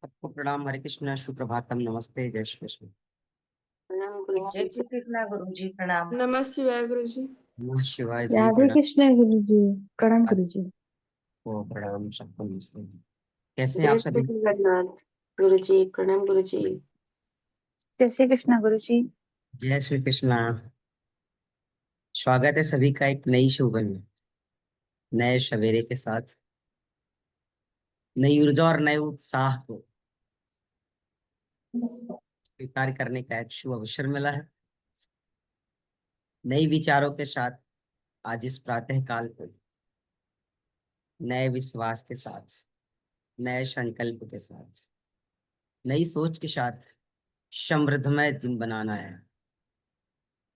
सबको प्रणाम। हरे कृष्ण, सुप्रभातम, नमस्ते, जय श्री कृष्ण। प्रणाम गुरु हरे जी। कृष्णा गुरु जी प्रणाम। नमः शिवाय गुरु जी। नमः शिवाय जी, राधे प्रणाम। कृष्ण गुरु जी। प्रणाम गुरु जी। आपको प्रणाम, सबको नमस्ते। कैसे हैं आप जय सभी? श्री जगन्नाथ। गुरु जी प्रणाम गुरु जी। जय श्री कृष्ण गुरु जी। जय श्री कृष्ण। स्वागत है सभी का एक नई शुभ में, नए सवेरे के साथ, नई ऊर्जा और नए उत्साह को स्वीकार करने का एक शुभ अवसर मिला है। नई विचारों के साथ आज इस प्रातः काल को नए विश्वास के साथ, नए संकल्प के साथ, नई सोच के साथ समृद्धमय दिन बनाना है।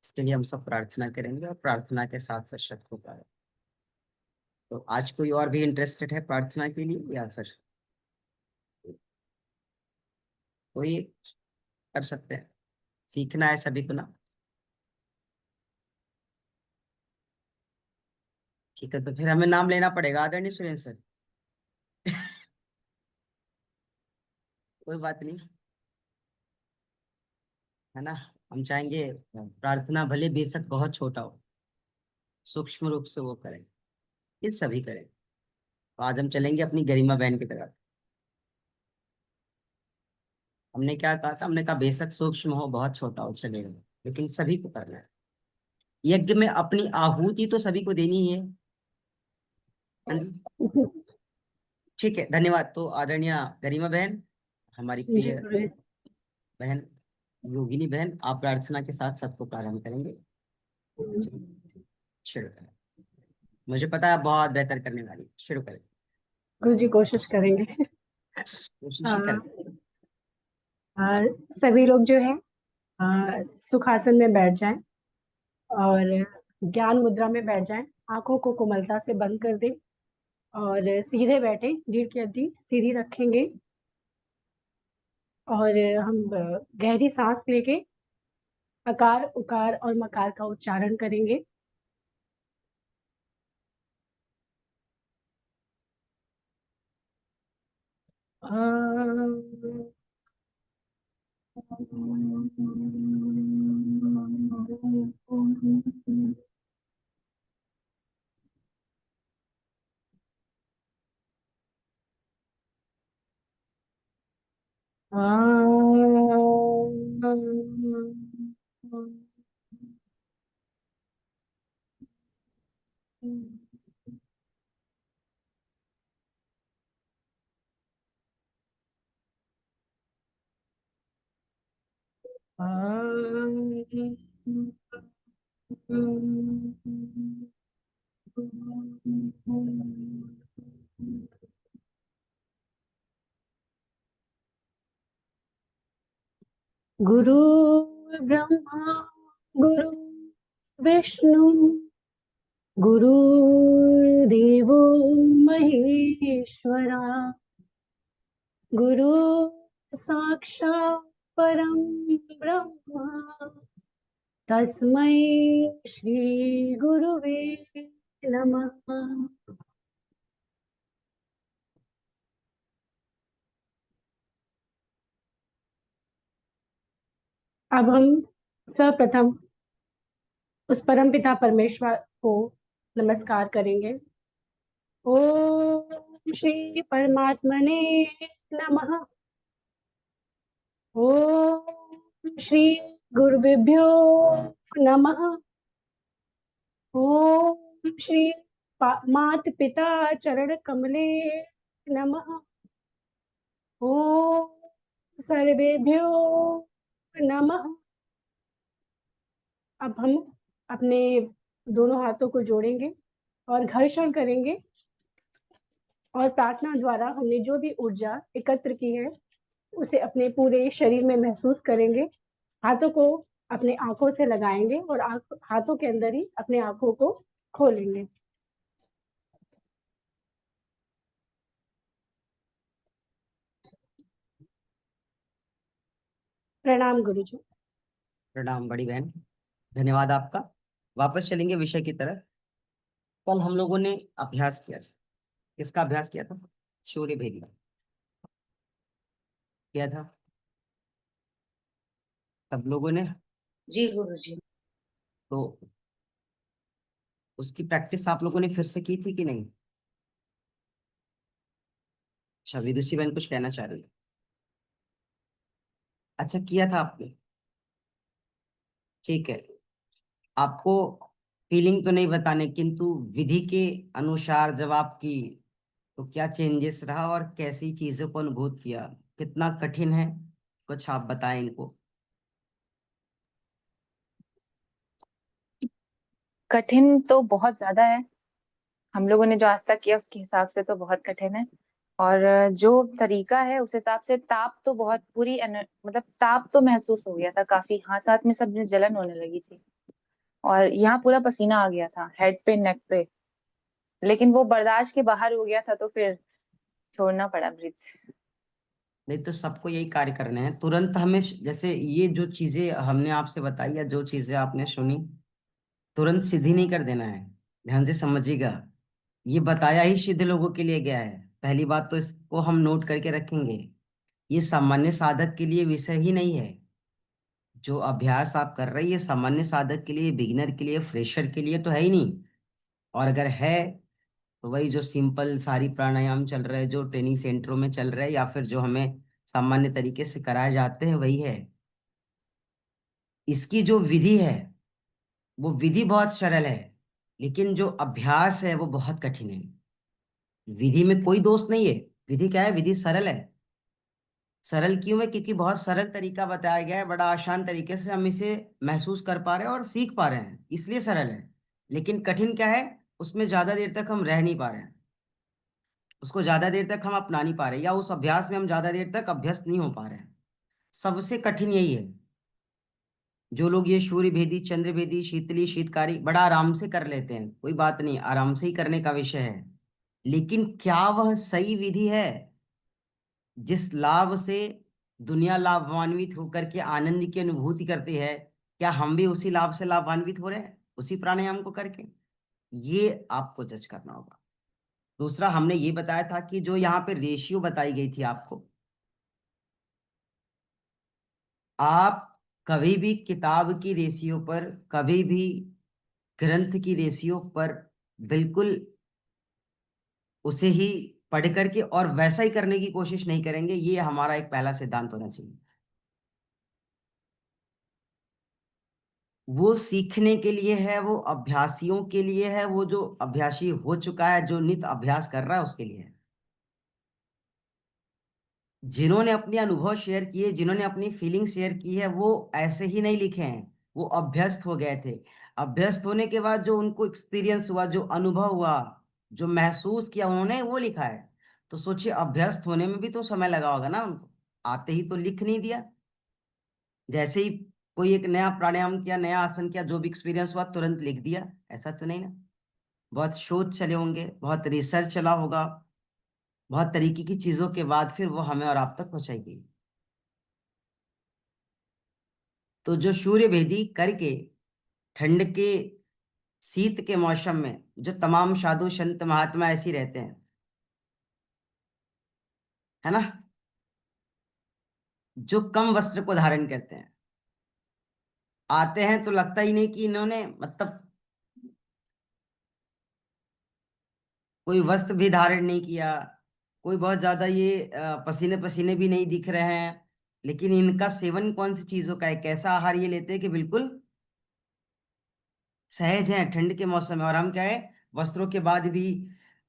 इसके लिए हम सब प्रार्थना करेंगे और प्रार्थना के साथ साथ शत होगा। तो आज कोई और भी इंटरेस्टेड है प्रार्थना के लिए, या फिर कोई कर सकते हैं? सीखना है सभी को ना। ठीक है, तो फिर हमें नाम लेना पड़ेगा, आदरणीय सुरेंद्र सर। कोई बात नहीं, है ना। हम चाहेंगे प्रार्थना भले बेशक बहुत छोटा हो, सूक्ष्म रूप से वो करें, ये सभी करें। तो आज हम चलेंगे अपनी गरिमा बहन की तरफ। हमने क्या कहा था? हमने कहा बेशक सूक्ष्म हो, बहुत छोटा हो, चलेगा, लेकिन सभी को करना है। यज्ञ में अपनी आहुति तो सभी को देनी ही है। हाँ जी, ठीक है, धन्यवाद। तो आदरणीय गरिमा बहन, हमारी जी प्रिय गुरु जी। बहन, योगिनी बहन, आप प्रार्थना के साथ सबको प्रारंभ करेंगे। शुरू करें। मुझे पता है आप बहुत बेहतर करने वाली। शुरू करें। गुरु जी कोशिश करेंगे। कोशिश ही करें। आ, सभी लोग जो है सुखासन में बैठ जाएं और ज्ञान मुद्रा में बैठ जाएं। आंखों को कोमलता से बंद कर दें और सीधे बैठें। रीढ़ की हड्डी सीधी रखेंगे और हम गहरी सांस लेके अकार उकार और मकार का उच्चारण करेंगे। गुरु ब्रह्मा गुरु विष्णु गुरुदेवो महेश्वरा गुरु साक्षात् परम ब्रह्मा तस्मै श्री गुरुवे नमः। अब हम सर्वप्रथम उस परमपिता परमेश्वर को नमस्कार करेंगे। ओम श्री परमात्मने नमः। ओम श्री गुरुभ्यो नमः। ओम श्री मात पिता चरण कमले नमः। ओम सर्वेभ्यो नमः। अब हम अपने दोनों हाथों को जोड़ेंगे और घर्षण करेंगे और प्रार्थना द्वारा हमने जो भी ऊर्जा एकत्र की है उसे अपने पूरे शरीर में महसूस करेंगे। हाथों को अपने आंखों से लगाएंगे और हाथों के अंदर ही अपने आंखों को खोलेंगे। प्रणाम गुरु जी। प्रणाम बड़ी बहन, धन्यवाद आपका। वापस चलेंगे विषय की तरफ। कल हम लोगों ने अभ्यास किया था। किसका अभ्यास किया था? सूर्य भेदी। किया था सब लोगों ने? जी गुरुजी। तो उसकी प्रैक्टिस आप लोगों ने फिर से की थी कि नहीं? अच्छा, विदुषी बहन कुछ कहना चाह रही है। अच्छा, किया था आपने, ठीक है। आपको फीलिंग तो नहीं बताने, किंतु विधि के अनुसार जब आपकी, तो क्या चेंजेस रहा और कैसी चीजों को अनुभूत किया? कितना कठिन है, कुछ आप बताएं इनको। कठिन तो बहुत ज्यादा है। हम लोगों ने जो आज तक किया उसके हिसाब से तो बहुत कठिन है। और जो तरीका है उस हिसाब से ताप तो बहुत मतलब ताप तो महसूस हो गया था काफी, हाथ हाथ में सब में जलन होने लगी थी। और यहाँ पूरा पसीना आ गया था हेड पे, नेक पे। लेकिन वो बर्दाश्त के बाहर हो गया था तो फिर छोड़ना पड़ा ब्रिज। नहीं तो सबको यही कार्य करने हैं तुरंत हमें, जैसे ये जो चीजें हमने आपसे बताई या जो चीजें आपने सुनी, तुरंत सीधी नहीं कर देना है। ध्यान से समझिएगा, ये बताया ही सिद्ध लोगों के लिए गया है। पहली बात तो इसको हम नोट करके रखेंगे, ये सामान्य साधक के लिए विषय ही नहीं है। जो अभ्यास आप कर रहे हैं ये सामान्य साधक के लिए, बिगिनर के लिए, फ्रेशर के लिए तो है ही नहीं। और अगर है तो वही जो सिंपल सारी प्राणायाम चल रहे हैं, जो ट्रेनिंग सेंटरों में चल रहे हैं, या फिर जो हमें सामान्य तरीके से कराए जाते हैं, वही है। इसकी जो विधि है वो विधि बहुत सरल है, लेकिन जो अभ्यास है वो बहुत कठिन है। विधि में कोई दोष नहीं है। विधि क्या है? विधि सरल है। सरल क्यों है? क्योंकि बहुत सरल तरीका बताया गया है, बड़ा आसान तरीके से हम इसे महसूस कर पा रहे हैं और सीख पा रहे हैं, इसलिए सरल है। लेकिन कठिन क्या है? उसमें ज्यादा देर तक हम रह नहीं पा रहे हैं, उसको ज्यादा देर तक हम अपना नहीं पा रहे, या उस अभ्यास में हम ज्यादा देर तक अभ्यस्त नहीं हो पा रहे हैं। सबसे कठिन यही है। जो लोग ये सूर्य भेदी, चंद्र भेदी, शीतली, शीतकारी बड़ा आराम से कर लेते हैं, कोई बात नहीं, आराम से ही करने का विषय है। लेकिन क्या वह सही विधि है? जिस लाभ से दुनिया लाभान्वित होकर के आनंद की अनुभूति करती है, क्या हम भी उसी लाभ से लाभान्वित हो रहे हैं उसी प्राणायाम को करके? ये आपको जज करना होगा। दूसरा, हमने ये बताया था कि जो यहाँ पे रेशियो बताई गई थी आपको, आप कभी भी किताब की रेशियो पर, कभी भी ग्रंथ की रेशियो पर बिल्कुल उसे ही पढ़ करके और वैसा ही करने की कोशिश नहीं करेंगे। ये हमारा एक पहला सिद्धांत होना चाहिए। वो सीखने के लिए है, वो अभ्यासियों के लिए है, वो जो अभ्यासी हो चुका है, जो नित्य अभ्यास कर रहा है उसके लिए है। जिन्होंने अपने अनुभव शेयर किए, जिन्होंने अपनी फीलिंग शेयर की है, वो ऐसे ही नहीं लिखे हैं, वो अभ्यस्त हो गए थे। अभ्यस्त होने के बाद जो उनको एक्सपीरियंस हुआ, जो अनुभव हुआ, जो महसूस किया उन्होंने, वो लिखा है। तो सोचिए, अभ्यस्त होने में भी तो समय लगा होगा ना उनको, आते ही तो लिख नहीं दिया। जैसे ही कोई एक नया प्राणायाम किया, नया आसन किया, जो भी एक्सपीरियंस हुआ तुरंत लिख दिया, ऐसा तो नहीं ना। बहुत शोध चले होंगे, बहुत रिसर्च चला होगा, बहुत तरीके की चीजों के बाद फिर वो हमें और आप तक पहुंचाएगी। तो जो सूर्य भेदी करके ठंड के, शीत के मौसम में जो तमाम साधु संत महात्मा ऐसे ही रहते हैं, है ना, जो कम वस्त्र को धारण करते हैं, आते हैं तो लगता ही नहीं कि इन्होंने, मतलब कोई वस्त्र भी धारण नहीं किया, कोई बहुत ज्यादा ये पसीने पसीने भी नहीं दिख रहे हैं। लेकिन इनका सेवन कौन सी चीजों का है, कैसा आहार ये लेते हैं कि बिल्कुल सहज है ठंड के मौसम में। और हम क्या है, वस्त्रों के बाद भी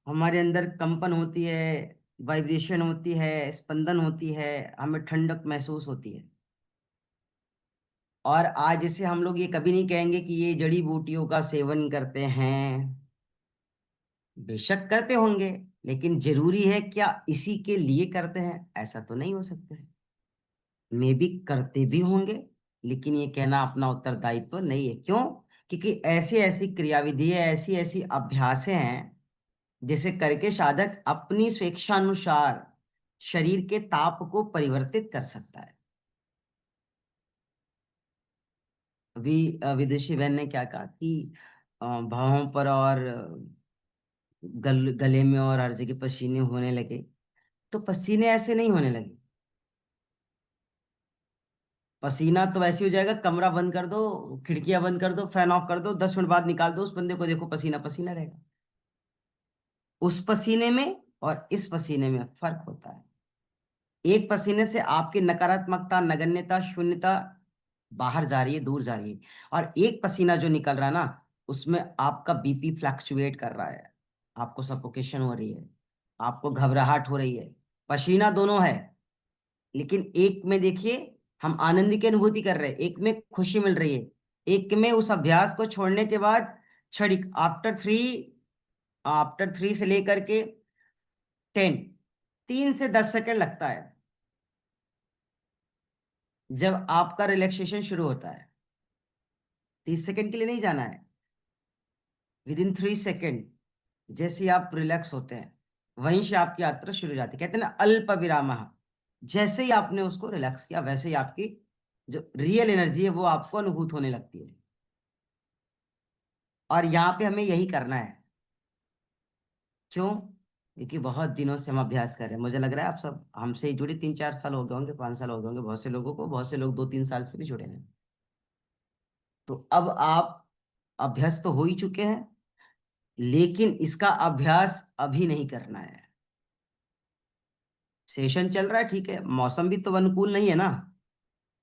हमारे अंदर कंपन होती है, वाइब्रेशन होती है, स्पंदन होती है, हमें ठंडक महसूस होती है। और आज जैसे हम लोग ये कभी नहीं कहेंगे कि ये जड़ी बूटियों का सेवन करते हैं, बेशक करते होंगे, लेकिन जरूरी है क्या इसी के लिए करते हैं? ऐसा तो नहीं हो सकता है। मे भी करते भी होंगे, लेकिन ये कहना अपना उत्तरदायित्व नहीं है। क्यों? क्योंकि ऐसी ऐसी क्रियाविधि है, ऐसी ऐसी अभ्यासें हैं जिसे करके साधक अपनी स्वेच्छानुसार शरीर के ताप को परिवर्तित कर सकता है। अभी विदेशी बहन ने क्या कहा कि भावों पर और गले में और हर जगह पसीने होने लगे। तो पसीने ऐसे नहीं होने लगे, पसीना तो वैसे ही हो जाएगा, कमरा बंद कर दो, खिड़कियां बंद कर दो, फैन ऑफ कर दो, 10 मिनट बाद निकाल दो उस बंदे को, देखो पसीना पसीना रहेगा। उस पसीने में और इस पसीने में फर्क होता है। एक पसीने से आपकी नकारात्मकता, नगण्यता, शून्यता बाहर जा रही है, दूर जा रही है। और एक पसीना जो निकल रहा है ना, उसमें आपका बीपी फ्लक्चुएट कर रहा है, आपको सफोकेशन हो रही है, आपको घबराहट हो रही है। पसीना दोनों है, लेकिन एक में देखिए हम आनंद की अनुभूति कर रहे हैं, एक में खुशी मिल रही है, एक में उस अभ्यास को छोड़ने के बाद क्षणिक आफ्टर 3 से लेकर के 10, 3 से 10 सेकंड लगता है जब आपका रिलैक्सेशन शुरू होता है। 30 सेकंड के लिए नहीं जाना है, विदिन 3 सेकंड जैसे ही आप रिलैक्स होते हैं वहीं से आपकी यात्रा शुरू हो जाती है। कहते हैं ना अल्प विराम, जैसे ही आपने उसको रिलैक्स किया वैसे ही आपकी जो रियल एनर्जी है वो आपको अनुभूत होने लगती है। और यहाँ पे हमें यही करना है। क्यों? क्योंकि बहुत दिनों से हम अभ्यास कर रहे हैं। मुझे लग रहा है आप सब हमसे ही जुड़े 3-4 साल हो गए होंगे, 5 साल हो गए होंगे बहुत से लोगों को, बहुत से लोग 2-3 साल से भी जुड़े हैं। तो अब आप अभ्यस्त तो हो ही चुके हैं, लेकिन इसका अभ्यास अभी नहीं करना है। सेशन चल रहा है, ठीक है, मौसम भी तो अनुकूल नहीं है ना।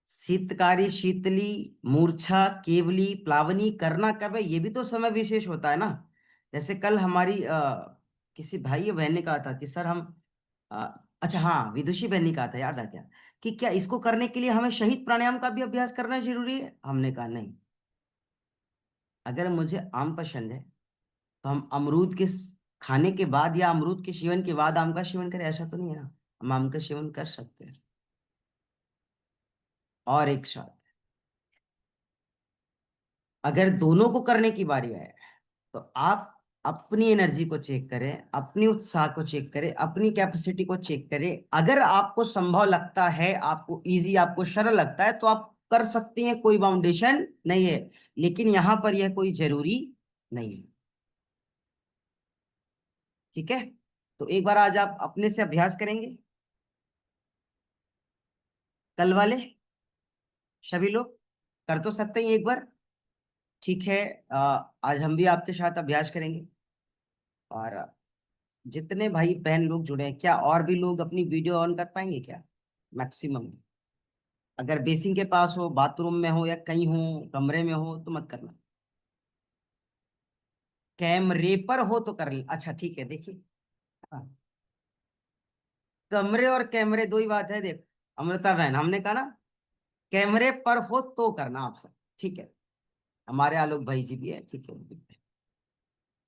शीतकारी, शीतली, मूर्छा, केवली, प्लावनी करना कब है, ये भी तो समय विशेष होता है ना। जैसे कल हमारी किसी भाई या बहन ने कहा था कि सर हम अ, अच्छा हाँ, विदुषी बहन ने कहा था, याद आ गया, कि क्या इसको करने के लिए हमें शहीद प्राणायाम का भी अभ्यास करना जरूरी है? हमने कहा नहीं। अगर मुझे आम पसंद है तो हम अमरूद के खाने के बाद या अमरूद के सेवन के बाद आम का सेवन करें, ऐसा तो नहीं है ना। हम आम का सेवन कर सकते हैं। और एक शॉट, अगर दोनों को करने की बारी आए तो आप अपनी एनर्जी को चेक करें, अपनी उत्साह को चेक करें, अपनी कैपेसिटी को चेक करें। अगर आपको संभव लगता है, आपको इजी, आपको सरल लगता है तो आप कर सकती हैं, कोई बाउंडेशन नहीं है। लेकिन यहां पर यह कोई जरूरी नहीं है। ठीक है, तो एक बार आज आप अपने से अभ्यास करेंगे, कल वाले सभी लोग कर तो सकते हैं एक बार। ठीक है, आज हम भी आपके साथ अभ्यास करेंगे। और जितने भाई बहन लोग जुड़े हैं, क्या और भी लोग अपनी वीडियो ऑन कर पाएंगे क्या? मैक्सिमम। अगर बेसिन के पास हो, बाथरूम में हो, या कहीं हो, कमरे में हो तो मत करना। कैमरे पर हो तो कर ले, अच्छा ठीक है। देखिए, हाँ, कमरे और कैमरे दो ही बात है। देख अमृता बहन, हमने कहा ना कैमरे पर हो तो करना आप सब, ठीक है। हमारे आलोक भाई जी भी है, ठीक है।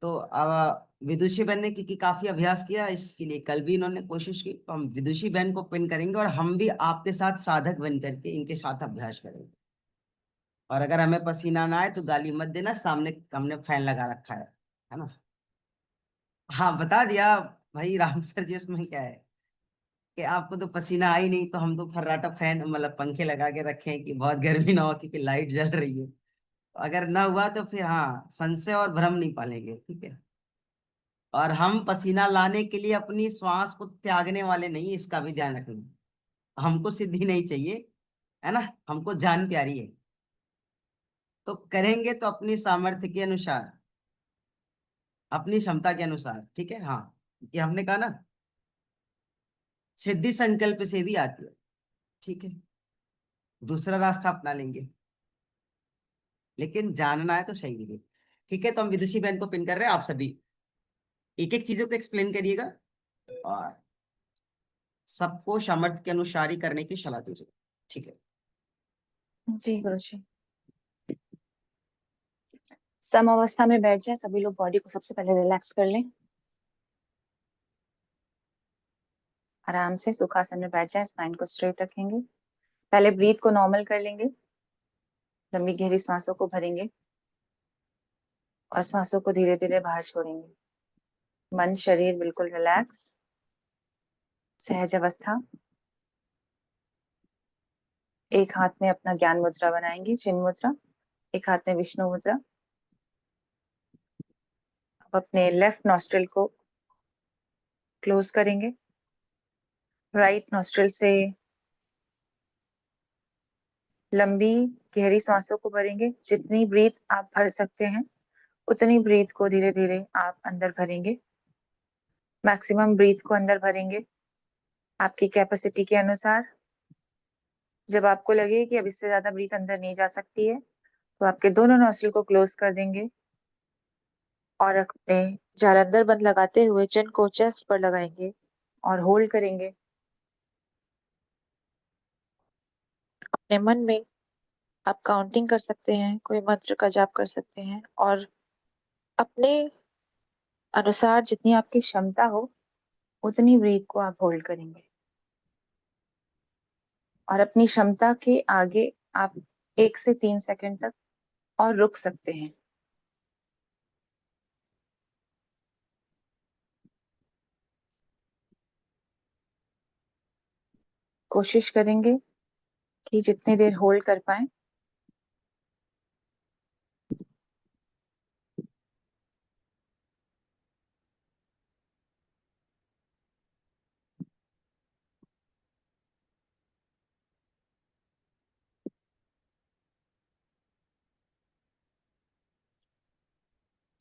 तो अब विदुषी बहन ने क्योंकि काफी अभ्यास किया इसके लिए, कल भी इन्होंने कोशिश की, तो हम विदुषी बहन को पिन करेंगे और हम भी आपके साथ साधक बन करके इनके साथ अभ्यास करेंगे। और अगर हमें पसीना ना आए तो गाली मत देना, सामने हमने फैन लगा रखा है ना। हाँ बता दिया भाई राम सर जी, उसमें क्या है कि आपको तो पसीना आ ही नहीं, तो हम तो फर्राटा फैन मतलब पंखे लगा के रखे हैं कि बहुत गर्मी ना हो, क्योंकि लाइट जल रही है। अगर ना हुआ तो फिर हाँ, संशय और भ्रम नहीं पालेंगे, ठीक है। और हम पसीना लाने के लिए अपनी श्वास को त्यागने वाले नहीं, इसका भी ध्यान रखना। हमको सिद्धि नहीं चाहिए, है ना, हमको जान प्यारी है। तो करेंगे तो अपनी सामर्थ्य के अनुसार, अपनी क्षमता के अनुसार, ठीक है। हाँ, ये हमने कहा ना सिद्धि संकल्प से भी आती है, ठीक है। दूसरा रास्ता अपना लेंगे, लेकिन जानना है तो सही मिले। ठीक है, तो हम विदुषी बहन को पिन कर रहे हैं। आप सभी एक एक चीजों को एक्सप्लेन करिएगा और सबको सामर्थ्य के अनुसार ही करने की सलाह दीजिए, ठीक है। जी गुरुजी। सम अवस्था में बैठ जाए सभी लोग, बॉडी को सबसे पहले रिलैक्स कर लें। आराम से सुखासन में बैठ जाए, स्पाइन को स्ट्रेट रखेंगे। पहले ब्रीथ को नॉर्मल कर लेंगे, लंबी गहरी सांसों को भरेंगे और सांसों को धीरे धीरे बाहर छोड़ेंगे। मन शरीर बिल्कुल रिलैक्स, सहज अवस्था। एक हाथ में अपना ज्ञान मुद्रा बनाएंगे, चिन्ह मुद्रा, एक हाथ में विष्णु मुद्रा। अब अपने लेफ्ट नॉस्ट्रिल को क्लोज करेंगे, राइट नॉस्ट्रिल से लंबी गहरी सांसों को भरेंगे। जितनी ब्रीथ आप भर सकते हैं उतनी ब्रीथ को धीरे धीरे आप अंदर भरेंगे। मैक्सिमम ब्रीथ को अंदर भरेंगे आपकी कैपेसिटी के अनुसार। जब आपको लगे कि अब इससे ज्यादा ब्रीथ अंदर नहीं जा सकती है तो आपके दोनों नोस्ट्रिल को क्लोज कर देंगे और अपने जालंधर बंद लगाते हुए चिन को चेस्ट पर लगाएंगे और होल्ड करेंगे। अपने मन में आप काउंटिंग कर सकते हैं, कोई मंत्र का जाप कर सकते हैं और अपने अनुसार जितनी आपकी क्षमता हो उतनी ब्रीथ को आप होल्ड करेंगे और अपनी क्षमता के आगे आप 1 से 3 सेकंड तक और रुक सकते हैं। कोशिश करेंगे कि जितनी देर होल्ड कर पाए।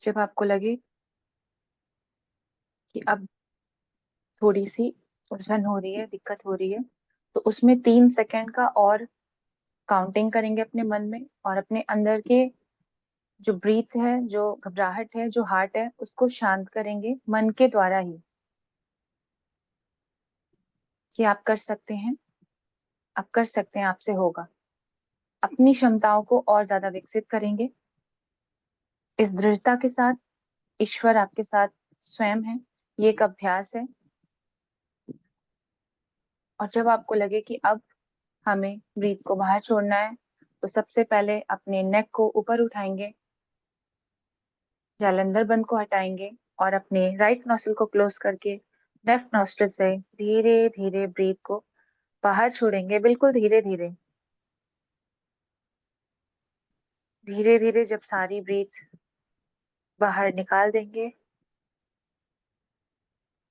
जब आपको लगे कि अब थोड़ी सी उलझन हो रही है, दिक्कत हो रही है, तो उसमें 3 सेकंड का और काउंटिंग करेंगे अपने मन में और अपने अंदर के जो ब्रीथ है, जो घबराहट है, जो हार्ट है, उसको शांत करेंगे मन के द्वारा ही कि आप कर सकते हैं, आप कर सकते हैं, आपसे होगा। अपनी क्षमताओं को और ज्यादा विकसित करेंगे इस दृढ़ता के साथ। ईश्वर आपके साथ स्वयं है, ये एक अभ्यास है। और जब आपको लगे कि अब हमें ब्रीथ को बाहर छोड़ना है तो सबसे पहले अपने नेक को ऊपर उठाएंगे, जालंधर बंद को हटाएंगे और अपने राइट नोस्ट्रिल को क्लोज करके लेफ्ट नोस्ट्रिल से धीरे धीरे ब्रीथ को बाहर छोड़ेंगे। बिल्कुल धीरे धीरे धीरे धीरे जब सारी ब्रीथ बाहर निकाल देंगे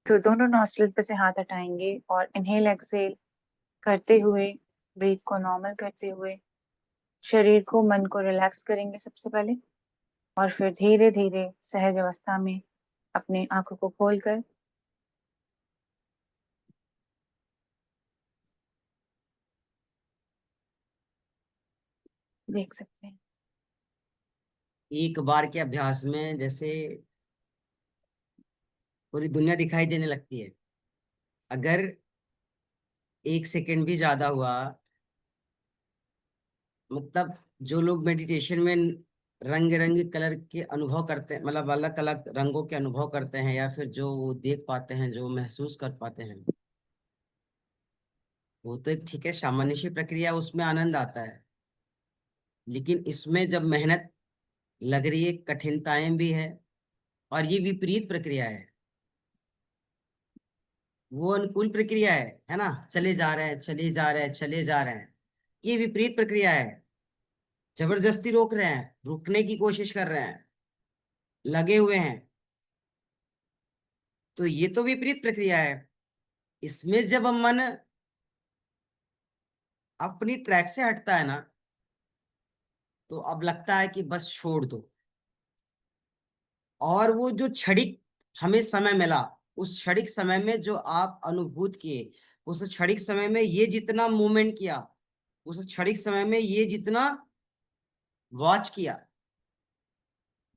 तो दोनों नोस्ट्रिल पे से हाथ हटाएंगे और इनहेल एक्सहेल करते हुए ब्रीथ को नॉर्मल करते हुए शरीर को, मन को रिलैक्स करेंगे सबसे पहले और फिर धीरे धीरे सहज अवस्था में अपने आंखों को खोलकर देख सकते हैं। एक बार के अभ्यास में जैसे पूरी दुनिया दिखाई देने लगती है। अगर 1 सेकंड भी ज्यादा हुआ, मतलब जो लोग मेडिटेशन में रंग रंग कलर के अनुभव करते हैं, मतलब अलग अलग रंगों के अनुभव करते हैं, या फिर जो वो देख पाते हैं, जो महसूस कर पाते हैं, वो तो एक ठीक है, सामान्य सी प्रक्रिया, उसमें आनंद आता है। लेकिन इसमें जब मेहनत लग रही है, कठिनताएं भी है, और ये विपरीत प्रक्रिया है। वो अनुकूल प्रक्रिया है ना, चले जा रहे हैं, चले जा रहे हैं, चले जा रहे हैं। ये विपरीत प्रक्रिया है, जबरदस्ती रोक रहे हैं, रुकने की कोशिश कर रहे हैं, लगे हुए हैं। तो ये तो विपरीत प्रक्रिया है। इसमें जब मन अपनी ट्रैक से हटता है ना, तो अब लगता है कि बस छोड़ दो। और वो जो क्षणिक हमें समय मिला, उस क्षणिक समय में जो आप अनुभूत किए, उस क्षणिक समय में ये जितना मूवमेंट किया, उस क्षणिक समय में ये जितना वॉच किया,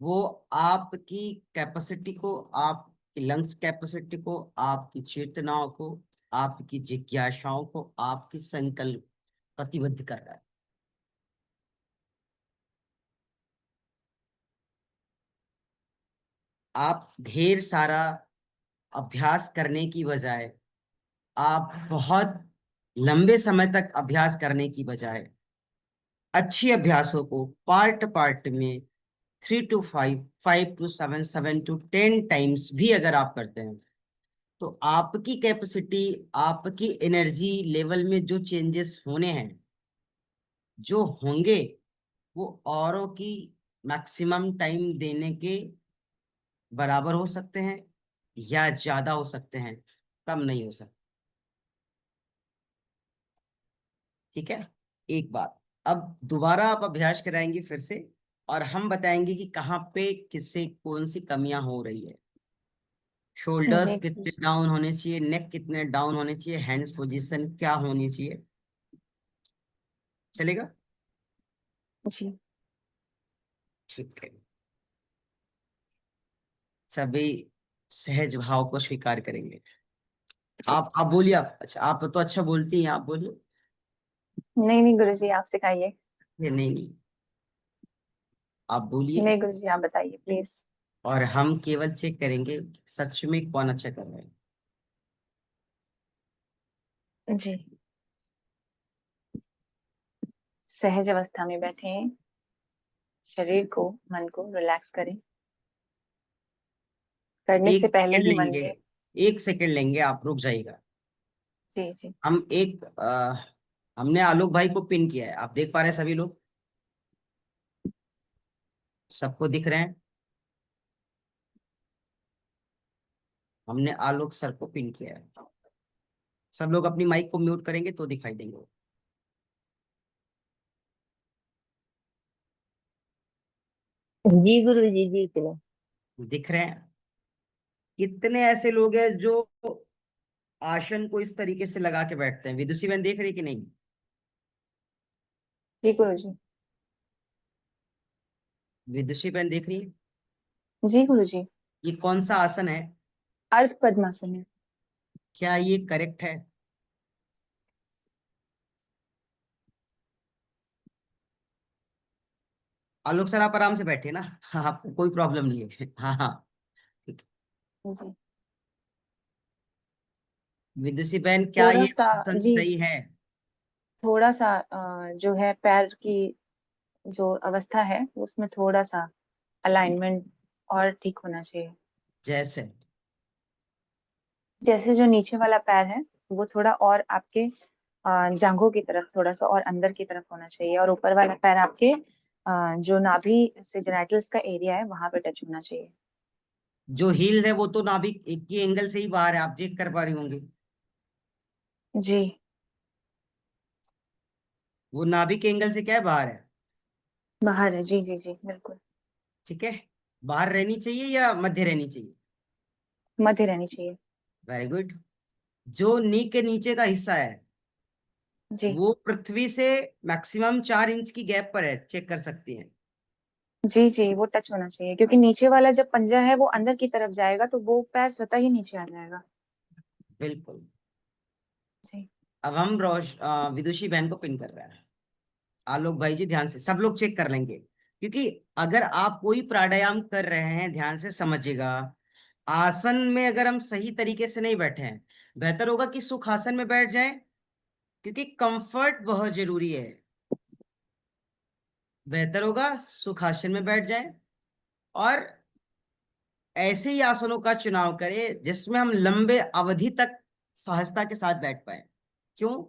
वो आपकी कैपेसिटी को, आपकी लंग्स कैपेसिटी को, आपकी चेतनाओं को, आपकी जिज्ञासाओं को, आपकी संकल्प प्रतिबद्ध कर रहा है। आप ढेर सारा अभ्यास करने की बजाय, आप बहुत लंबे समय तक अभ्यास करने की बजाय, अच्छी अभ्यासों को पार्ट पार्ट में 3 to 5, 5 to 7, 7 to 10 टाइम्स भी अगर आप करते हैं, तो आपकी कैपेसिटी, आपकी एनर्जी लेवल में जो चेंजेस होने हैं, जो होंगे, वो औरों की मैक्सिमम टाइम देने के बराबर हो सकते हैं या ज्यादा हो सकते हैं, कम नहीं हो सकते। ठीक है, एक बात। अब दोबारा आप अभ्यास कराएंगे फिर से, और हम बताएंगे कि कहाँ पे किससे कौन सी कमियां हो रही है। शोल्डर्स जी कितने गुरुजी। डाउन होने चाहिए, नेक कितने डाउन होने चाहिए, हैंड्स पोजीशन क्या होनी चाहिए। चलेगा? जी ठीक है। सभी सहज भाव को स्वीकार करेंगे। आप बोलिए। आप अच्छा, आप तो अच्छा बोलती हैं, आप बोलिए। नहीं नहीं गुरुजी, आप सिखाइए। नहीं नहीं, आप बोलिए। नहीं गुरुजी, आप बताइए प्लीज। और हम केवल चेक करेंगे कि सच में कौन अच्छा कर रहा है। जी। सहज अवस्था में बैठे, शरीर को, मन को रिलैक्स करें। करने से एक पहले सेकंड ही मन लेंगे, में। एक सेकंड लेंगे, आप रुक जाइएगा। जी जी। हम हमने आलोक भाई को पिन किया है, आप देख पा रहे हैं सभी लोग? सबको दिख रहे हैं? हमने आलोक सर को पिन किया है। सब लोग अपनी माइक को म्यूट करेंगे तो दिखाई देंगे। जी गुरु जी, जी गुरु। दिख रहे हैं? कितने ऐसे लोग हैं जो आसन को इस तरीके से लगा के बैठते हैं? विदुषी बहन देख रही कि नहीं? जी गुरुजी। विदुषी बहन देख रही है? जी गुरुजी। ये कौन सा आसन है? अर्ध पद्मासन है। क्या ये करेक्ट है? आलोक सर आप आराम से बैठे ना। हाँ, आपको कोई प्रॉब्लम नहीं है। हाँ हाँ, ठीक जी। है। विदुषी बहन क्या थोड़ा ये सा। आसन जी। सही है? थोड़ा सा जो है पैर की जो अवस्था है उसमें थोड़ा सा अलाइनमेंट और ठीक होना चाहिए। जैसे? जैसे जो नीचे वाला पैर है वो थोड़ा और आपके जांघों की तरफ थोड़ा सा और अंदर की तरफ होना चाहिए, और ऊपर वाला पैर आपके जो नाभि से जेनाइटल्स का एरिया है वहां पे टच होना चाहिए। जो हील है वो तो नाभिक एक ही एंगल से ही बाहर है, आप चेक कर पा रही होंगी। जी। वो नाभिक के एंगल से क्या है, बाहर है। बाहर है, जी जी जी बिल्कुल। ठीक है। बाहर रहनी चाहिए या मध्य रहनी चाहिए? मध्य रहनी चाहिए। Very good. जो नी के नीचे का हिस्सा है जी वो पृथ्वी से मैक्सिमम 4 इंच की गैप पर है, चेक कर सकती हैं। जी जी, वो टच होना चाहिए क्योंकि नीचे वाला जब पंजा है वो अंदर की तरफ जाएगा तो वो पैर स्वतः ही नीचे आ जाएगा। बिल्कुल। जी अब हम विदुषी बहन को पिन कर रहे हैं। आलोक भाई जी ध्यान से, सब लोग चेक कर लेंगे, क्योंकि अगर आप कोई प्राणायाम कर रहे हैं ध्यान से समझिएगा। आसन में अगर हम सही तरीके से नहीं बैठे हैं, बेहतर होगा कि सुखासन में बैठ जाएं, क्योंकि कंफर्ट बहुत जरूरी है। बेहतर होगा सुखासन में बैठ जाएं, और ऐसे ही आसनों का चुनाव करें जिसमें हम लंबे अवधि तक सहजता के साथ बैठ पाए। क्यों?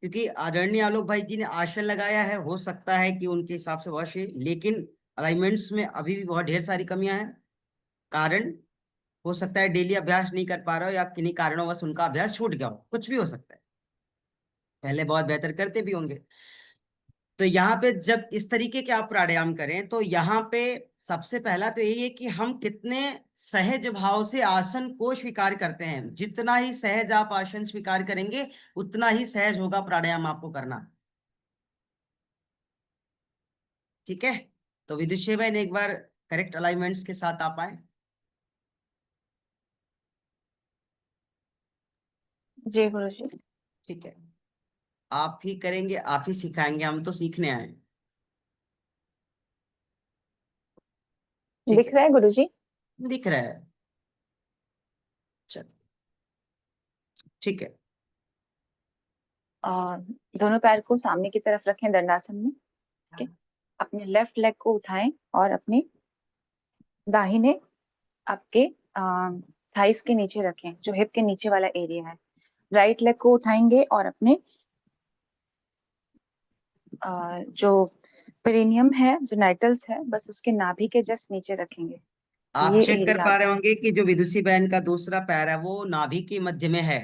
क्योंकि आदरणीय आलोक भाई जी ने आसन लगाया है, हो सकता है कि उनके हिसाब से बहुत सही, लेकिन अलाइनमेंट्स में अभी भी बहुत ढेर सारी कमियां हैं। कारण हो सकता है डेली अभ्यास नहीं कर पा रहे हो, या किन्हीं कारणों उनका अभ्यास छूट गया हो, कुछ भी हो सकता है। पहले बहुत बेहतर करते भी होंगे। तो यहाँ पे जब इस तरीके के आप प्राणायाम करें तो यहाँ पे सबसे पहला तो यही है कि हम कितने सहज भाव से आसन को स्वीकार करते हैं। जितना ही सहज आप आसन स्वीकार करेंगे उतना ही सहज होगा प्राणायाम आपको करना। ठीक है। तो विदुषी बहन एक बार करेक्ट अलाइनमेंट्स के साथ आप आए। जी गुरु जी। ठीक है। आप ही करेंगे, आप ही सिखाएंगे, हम तो सीखने आए हैं। ठीक दिख है। रहा है गुरु जी? दिख रहा है। चल, ठीक है। दोनों पैर को सामने की तरफ रखें दंडासन में। ठीक है। अपने लेफ्ट लेग को उठाएं और अपने दाहिने आपके थाइस के नीचे रखें, जो हिप के नीचे वाला एरिया है। राइट लेग को उठाएंगे और अपने जो पेरिनियम है, जो नाइटल्स है, बस उसके नाभि के जस्ट नीचे रखेंगे। आप ये चेक कर एरिया पा रहे आपका। होंगे कि जो विदुषी बहन का दूसरा पैर है वो नाभि के मध्य में है।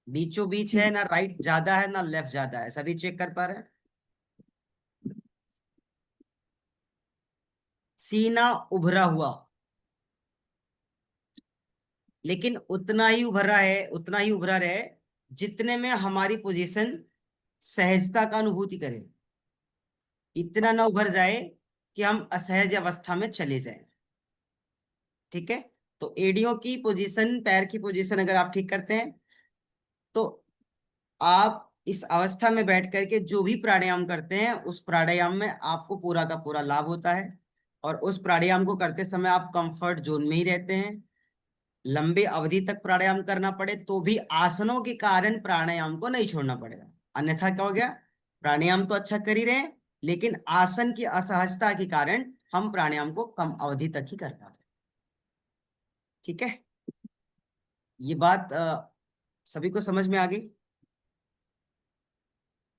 बीचों बीच है जी ना, राइट ज्यादा है ना लेफ्ट ज्यादा है, सभी चेक कर पा रहे हैं? सीना उभरा हुआ, लेकिन उतना ही उभरा रहे जितने में हमारी पोजीशन सहजता का अनुभूति करे। इतना ना उभर जाए कि हम असहज अवस्था में चले जाएं। ठीक है, तो एड़ियों की पोजीशन, पैर की पोजीशन अगर आप ठीक करते हैं तो आप इस अवस्था में बैठ करके जो भी प्राणायाम करते हैं उस प्राणायाम में आपको पूरा का पूरा लाभ होता है। और उस प्राणायाम को करते समय आप कंफर्ट जोन में ही रहते हैं। लंबे अवधि तक प्राणायाम करना पड़े तो भी आसनों के कारण प्राणायाम को नहीं छोड़ना पड़ेगा। अन्यथा क्या हो गया, प्राणायाम तो अच्छा कर ही रहे हैं लेकिन आसन की असहजता के कारण हम प्राणायाम को कम अवधि तक ही कर पाते हैं। ठीक है, ये बात सभी को समझ में आ गई।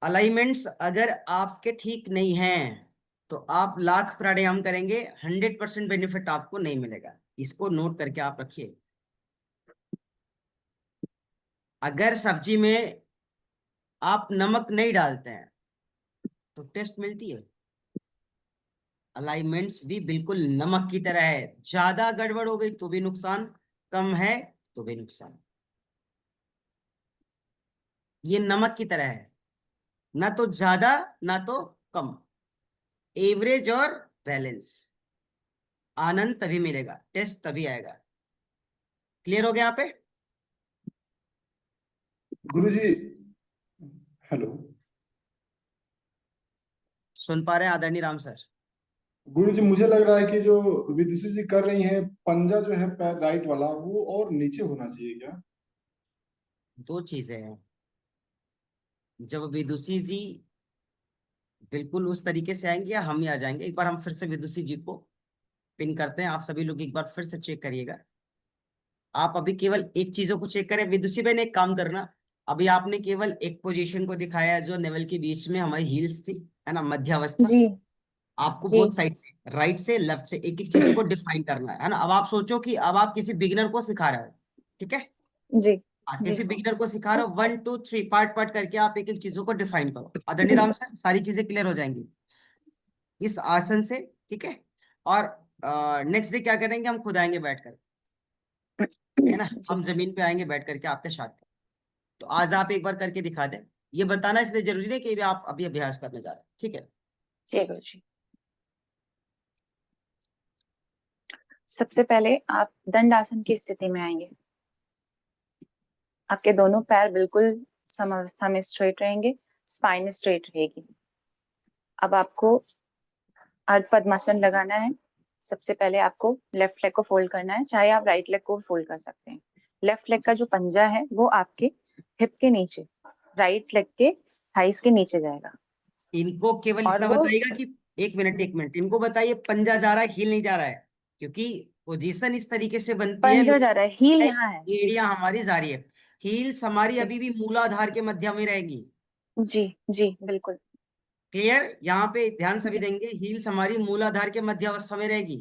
अलाइनमेंट्स अगर आपके ठीक नहीं हैं तो आप लाख प्राणायाम करेंगे, 100% बेनिफिट आपको नहीं मिलेगा। इसको नोट करके आप रखिए। अगर सब्जी में आप नमक नहीं डालते हैं तो टेस्ट मिलती है। अलाइनमेंट्स भी बिल्कुल नमक की तरह है, ज्यादा गड़बड़ हो गई तो भी नुकसान, कम है तो भी नुकसान। ये नमक की तरह है, ना तो ज्यादा ना तो कम, एवरेज और बैलेंस। आनंद तभी मिलेगा, टेस्ट तभी आएगा। क्लियर हो गया यहाँ पे? गुरुजी, हेलो। सुन पा रहे हैं आदरणीय राम सर? गुरुजी, मुझे लग रहा है कि जो विदुषी जी कर रही हैं, पंजा जो है पैर राइट वाला वो और नीचे होना चाहिए क्या? दो चीजें हैं। जब विदुषी जी बिल्कुल उस तरीके से आएंगे या हम ही आ जाएंगे, एक बार हम फिर से विदुषी जी को पिन करते हैं। आप सभी लोग एक बार फिर से चेक करिएगा। आप अभी केवल एक चीजों को चेक करें। विदुषी भाई ने एक काम करना, अभी आपने केवल एक पोजीशन को दिखाया जो नेवल के बीच में हमारी हील्स थी, है ना, मध्यावस्था। जी आपको जी बोथ साइड से, राइट से लेफ्ट से, एक एक चीजों को डिफाइन करना है ना। अब आप सोचो कि अब आप किसी बिगिनर को सिखा रहे हो, ठीक है? जी जी किसी बिगिनर को सिखा रहे हो, 1 2 3 पार्ट पार्ट करके आप एक एक चीजों को डिफाइन करो। आदरणीय राम सर, सारी चीजें क्लियर हो जाएंगी इस आसन से। ठीक है, और नेक्स्ट डे क्या करेंगे, हम खुद आएंगे बैठकर, है ना, जी हम जमीन पे आएंगे बैठ करके आपके साथ। तो आज आप एक बार करके दिखा दें। ये बताना इसलिए जरूरी है कि आप अभी अभ्यास करने जा रहे हैं। ठीक है, जी गुरुजी। सबसे पहले आप दंडासन की स्थिति में आएंगे। आपके दोनों पैर बिल्कुल समावस्था में स्ट्रेट रहेंगे, स्पाइन स्ट्रेट रहेगी। अब आपको अर्ध पद्मासन लगाना है। सबसे पहले आपको लेफ्ट लेग को फोल्ड करना है, चाहे आप राइट लेग को फोल्ड कर सकते हैं। लेफ्ट लेग का जो पंजा है वो आपके हिप के नीचे, राइट लेग के थाइस के नीचे जाएगा। इनको केवल और इतना वो बताइएगा कि एक मिनट इनको बताइए, पंजा जा रहा है, हील नहीं जा रहा है। क्योंकि पोजीशन इस तरीके से बनती है, पंजा जा रहा है, हील यहाँ है। जी एड़ियां हमारी जा रही है, हील्स हमारी अभी भी मूलाधार के मध्य में रहेगी। जी जी बिल्कुल। क्लियर? यहाँ पे ध्यान सभी जी देंगे, हील्स हमारी मूलाधार के मध्य अवस्था में रहेगी।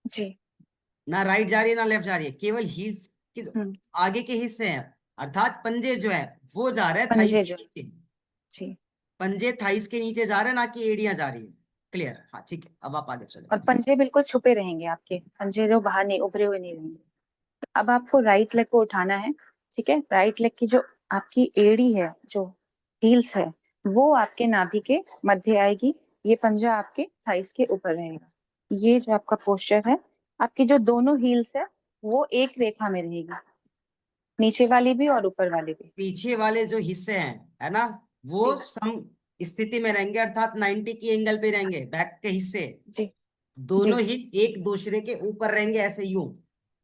जी ना राइट जा रही है ना लेफ्ट जा रही है, केवल हील्स के जो हम्म, आगे के हिस्से हैं, अर्थात पंजे जो है वो जा रहे हैं थाइस पंजे के जो नीचे। जी। पंजे थाइस के नीचे जा रहे हैं, ना कि एड़ियां जा रही है। क्लियर? हाँ ठीक है, अब आप आगे चलो। और पंजे बिल्कुल छुपे रहेंगे, आपके पंजे जो बाहर नहीं उभरे हुए नहीं रहेंगे। अब आपको राइट लेग को उठाना है। ठीक है, राइट लेग की जो आपकी एड़ी है, जो हील्स है, वो आपके नाभि के मध्य आएगी। ये पंजा आपके थाइस के ऊपर रहेगा। ये जो आपका पोस्चर है, आपकी जो दोनों हील्स है वो एक रेखा में रहेगी, नीचे वाली भी और ऊपर वाली भी। पीछे वाले जो हिस्से हैं, है ना, वो जी सम स्थिति में रहेंगे, अर्थात 90 की एंगल पे रहेंगे। बैक के हिस्से जी जी दोनों ही एक दूसरे के ऊपर रहेंगे, ऐसे यूं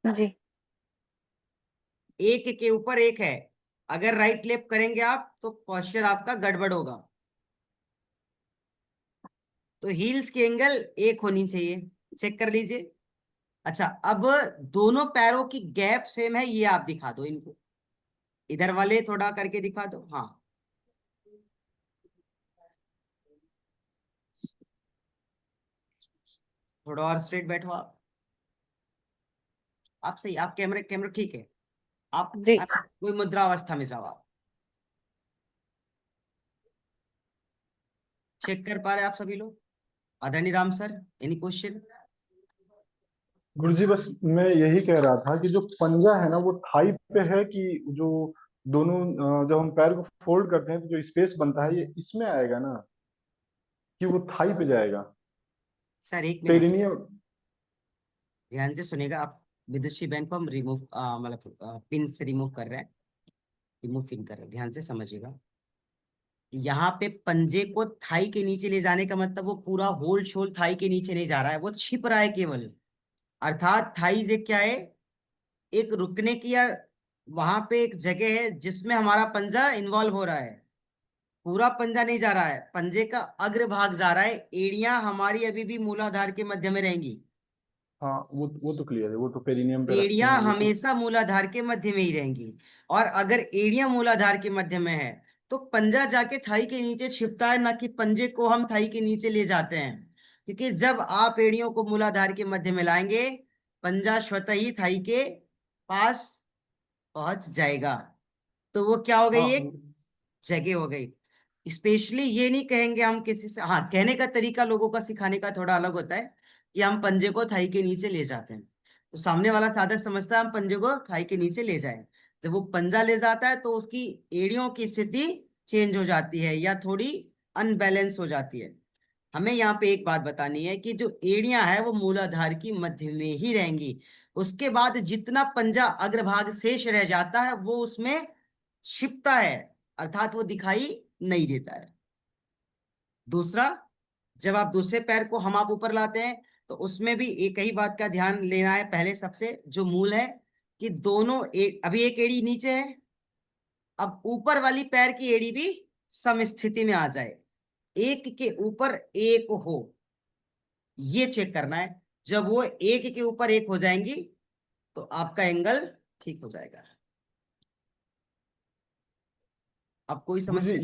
जी एक के ऊपर एक है। अगर राइट लेफ्ट करेंगे आप तो पोस्चर आपका गड़बड़ होगा। तो हील्स की एंगल एक होनी चाहिए, चेक कर लीजिए। अच्छा, अब दोनों पैरों की गैप सेम है, ये आप दिखा दो इनको, इधर वाले थोड़ा करके दिखा दो। हाँ, थोड़ा और स्ट्रेट बैठो आप सही, आप कैमरे कैमरे ठीक है। जी। आप कोई मुद्रा अवस्था में जाओ। आप चेक कर पा रहे हैं आप सभी लोग? आदरणीय राम सर, एनी क्वेश्चन? गुरुजी बस मैं यही कह रहा था कि जो पंजा है ना वो थाई पे है कि जो दोनों जब हम पैर को फोल्ड करते हैं तो जो स्पेस बनता है ये इसमें आएगा ना, कि वो थाई पे जाएगा? सर एक मिनट पेरिनियम। ध्यान से सुनेगा आप। विदुषी बहन को हम रिमूव मतलब पिन से रिमूव कर रहे हैं, रिमूव पिन कर रहे हैं, ध्यान से समझिएगा। यहाँ पे पंजे को थाई के नीचे ले जाने का मतलब वो पूरा होल शोल थाई के नीचे नहीं जा रहा है, वो छिप रहा है केवल। अर्थात थाई से क्या है, एक रुकने की या वहां पे एक जगह है जिसमें हमारा पंजा इन्वॉल्व हो रहा है। पूरा पंजा नहीं जा रहा है, पंजे का अग्र भाग जा रहा है। एड़ियां हमारी अभी भी मूलाधार के मध्य में रहेंगी। हाँ वो तो क्लियर है, वो तो पेरिनियम पे रखते एड़ियां हैं लेकिन। हमेशा मूलाधार के मध्य में ही रहेंगी। और अगर एड़ियां मूलाधार के मध्य में है तो पंजा जाके थाई के नीचे छिपता है, ना कि पंजे को हम थाई के नीचे ले जाते हैं। क्योंकि जब आप एड़ियों को मूलाधार के मध्य में लाएंगे, पंजा स्वतः ही थाई के पास पहुंच जाएगा। तो वो क्या हो गई, हाँ एक जगह हो गई। स्पेशली ये नहीं कहेंगे हम किसी से, हाँ कहने का तरीका लोगों का सिखाने का थोड़ा अलग होता है कि हम पंजे को थाई के नीचे ले जाते हैं। तो सामने वाला साधक समझता है हम पंजे को थाई के नीचे ले जाए। जब वो पंजा ले जाता है तो उसकी एड़ियों की स्थिति चेंज हो जाती है या थोड़ी अनबैलेंस हो जाती है। हमें यहाँ पे एक बात बतानी है कि जो एड़ियां है वो मूलाधार की मध्य में ही रहेंगी। उसके बाद जितना पंजा अग्रभाग शेष रह जाता है वो उसमें छिपता है, अर्थात वो दिखाई नहीं देता है। दूसरा, जब आप दूसरे पैर को हम आप ऊपर लाते हैं तो उसमें भी एक ही बात का ध्यान लेना है। पहले सबसे जो मूल है कि दोनों अभी एक एड़ी नीचे है, अब ऊपर वाली पैर की एड़ी भी समस्थिति में आ जाए, एक के ऊपर एक हो, ये चेक करना है। जब वो एक के ऊपर एक हो जाएंगी तो आपका एंगल ठीक हो जाएगा। अब कोई गुरुजी समस्या?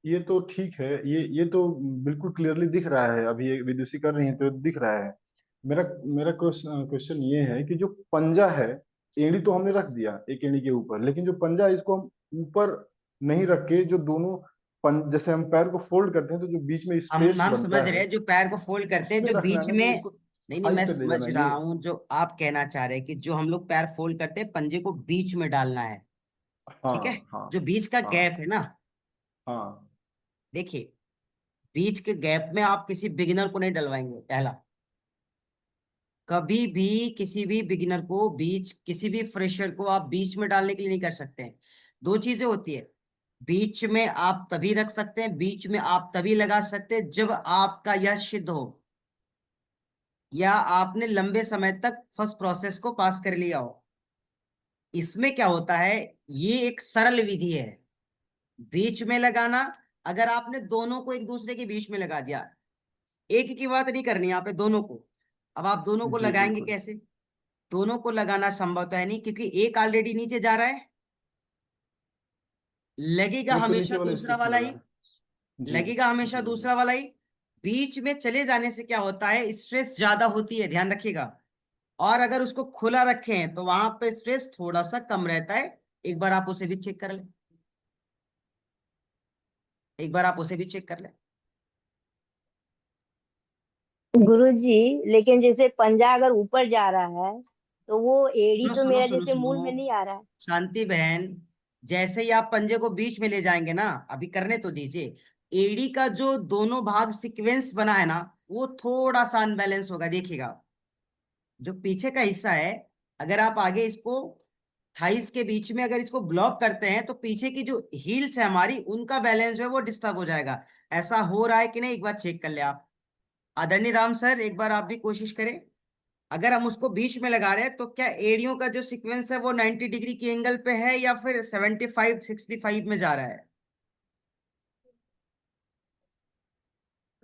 ये तो ठीक है, ये तो बिल्कुल क्लियरली दिख रहा है, अभी ये विदुषी कर रही है तो दिख रहा है। मेरा मेरा क्वेश्चन ये है कि जो पंजा है, एड़ी तो हमने रख दिया एक एड़ी के ऊपर, लेकिन जो पंजा है इसको हम ऊपर नहीं रख के जो दोनों जैसे हम पैर को फोल्ड करते हैं तो जो बीच में स्पेस हम समझ बनता रहे है हैं, जो पैर को फोल्ड करते हैं उसमें जो रखना है बीच ना, में। कि उसको नहीं नहीं, हाई मैं पे ले समझ जाना है रहा ये। हूं जो आप कहना चाह रहे हैं कि जो हम लोग पैर फोल्ड करते हैं पंजे को बीच में डालना है। ठीक है, हाँ हाँ जो बीच का हाँ गैप है ना, हाँ। देखिए बीच के गैप में आप किसी बिगिनर को नहीं डलवाएंगे। पहला, कभी भी किसी भी बिगिनर को बीच, किसी भी फ्रेशर को आप बीच में डालने के लिए नहीं कर सकते हैं। दो चीजें होती है, बीच में आप तभी रख सकते हैं, बीच में आप तभी लगा सकते हैं जब आपका यह सिद्ध हो या आपने लंबे समय तक फर्स्ट प्रोसेस को पास कर लिया हो। इसमें क्या होता है, ये एक सरल विधि है बीच में लगाना। अगर आपने दोनों को एक दूसरे के बीच में लगा दिया, एक की बात नहीं करनी यहाँ पे, दोनों को। अब आप दोनों को जी लगाएंगे बिल्कुल। कैसे? दोनों को लगाना संभव तो है नहीं, क्योंकि एक ऑलरेडी नीचे जा रहा है, लगेगा वो तो नीचे हमेशा वाले दूसरा स्पेस में वाला लगा ही, है। जी लगेगा हमेशा जी जी। दूसरा वाला ही। बीच में चले जाने से क्या होता है, स्ट्रेस ज्यादा होती है, ध्यान रखिएगा। और अगर उसको खुला रखें तो वहां पे स्ट्रेस थोड़ा सा कम रहता है। एक बार आप उसे भी चेक कर लें, एक बार आप उसे भी चेक कर लें। गुरुजी, लेकिन जैसे पंजा अगर ऊपर जा रहा है तो वो एड़ी सुनो तो सुनो मेरा सुनो जैसे सुनो, मूल में नहीं आ रहा है। शांति बहन, जैसे ही आप पंजे को बीच में ले जाएंगे ना, अभी करने तो दीजिए। एडी का जो दोनों भाग सीक्वेंस बना है ना, वो थोड़ा सा अनबैलेंस होगा, देखिएगा। जो पीछे का हिस्सा है, अगर आप आगे इसको थाइस के बीच में अगर इसको ब्लॉक करते हैं तो पीछे की जो हील्स है हमारी, उनका बैलेंस जो है वो डिस्टर्ब हो जाएगा। ऐसा हो रहा है कि नहीं, एक बार चेक कर ले आप। आदरणीय राम सर, एक बार आप भी कोशिश करें। अगर हम उसको बीच में लगा रहे हैं तो क्या एड़ियों का जो सीक्वेंस है वो 90 डिग्री की एंगल पे है या फिर 75 65 में जा रहा है?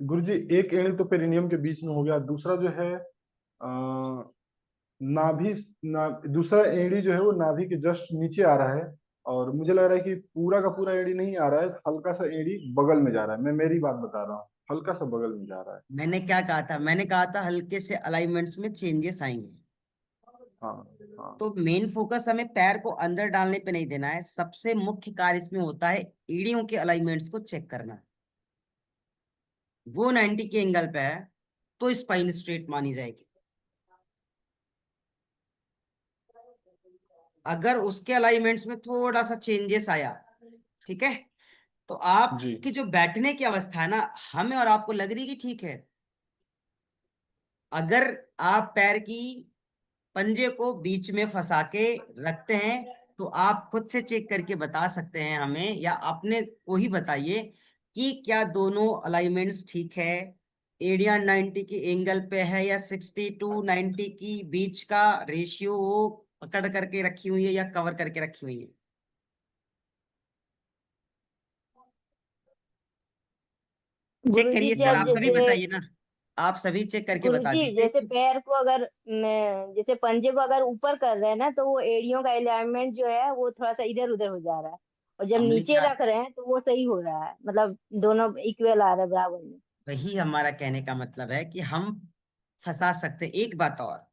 गुरुजी एक एड़ी तो पेरिनियम के बीच में हो गया, दूसरा जो है नाभि दूसरा एड़ी जो है वो नाभि के जस्ट नीचे आ रहा है। और मुझे लग रहा है कि पूरा का पूरा एड़ी नहीं आ रहा है, हल्का सा एड़ी बगल में जा रहा है, मैं मेरी बात बता रहा हूँ, हल्का सा बगल में जा रहा है। मैंने क्या कहा था, मैंने कहा था हल्के से अलाइनमेंट्स में चेंजेस आएंगे। हाँ हाँ। तो मेन फोकस हमें पैर को अंदर डालने पे नहीं देना है, सबसे मुख्य कार्य इसमें होता है एड़ियों के अलाइनमेंट्स को चेक करना। वो 90 के एंगल पे है तो स्पाइन स्ट्रेट मानी जाएगी। अगर उसके अलाइनमेंट्स में थोड़ा सा चेंजेस आया, ठीक है, तो जी आपकी जो बैठने की अवस्था है ना, हमें और आपको लग रही कि ठीक है। अगर आप पैर की पंजे को बीच में फंसा के रखते हैं, तो आप खुद से चेक करके बता सकते हैं हमें, या अपने को ही बताइए कि क्या दोनों अलाइनमेंट्स ठीक है, 80 और 90 की एंगल पे है, या 60 to 90 की बीच का रेशियो वो पकड़ करके रखी हुई है या कवर करके रखी हुई है। चेक गुरुजी करिए सर, जब आप सभी जैसे बताइए ना, आप सभी चेक करके बता गुरुजी दीजिए जैसे कि पैर को अगर मैं जैसे पंजे को अगर ऊपर कर रहे हैं ना, तो वो एड़ियों का अलाइनमेंट जो है वो थोड़ा सा इधर उधर हो जा रहा है, और जब हमने नीचे क्या, रख रहे हैं तो वो सही हो रहा है, मतलब दोनों इक्वल आ रहा है, बराबर में। वही हमारा कहने का मतलब है कि हम फंसा सकते हैं। एक बात और,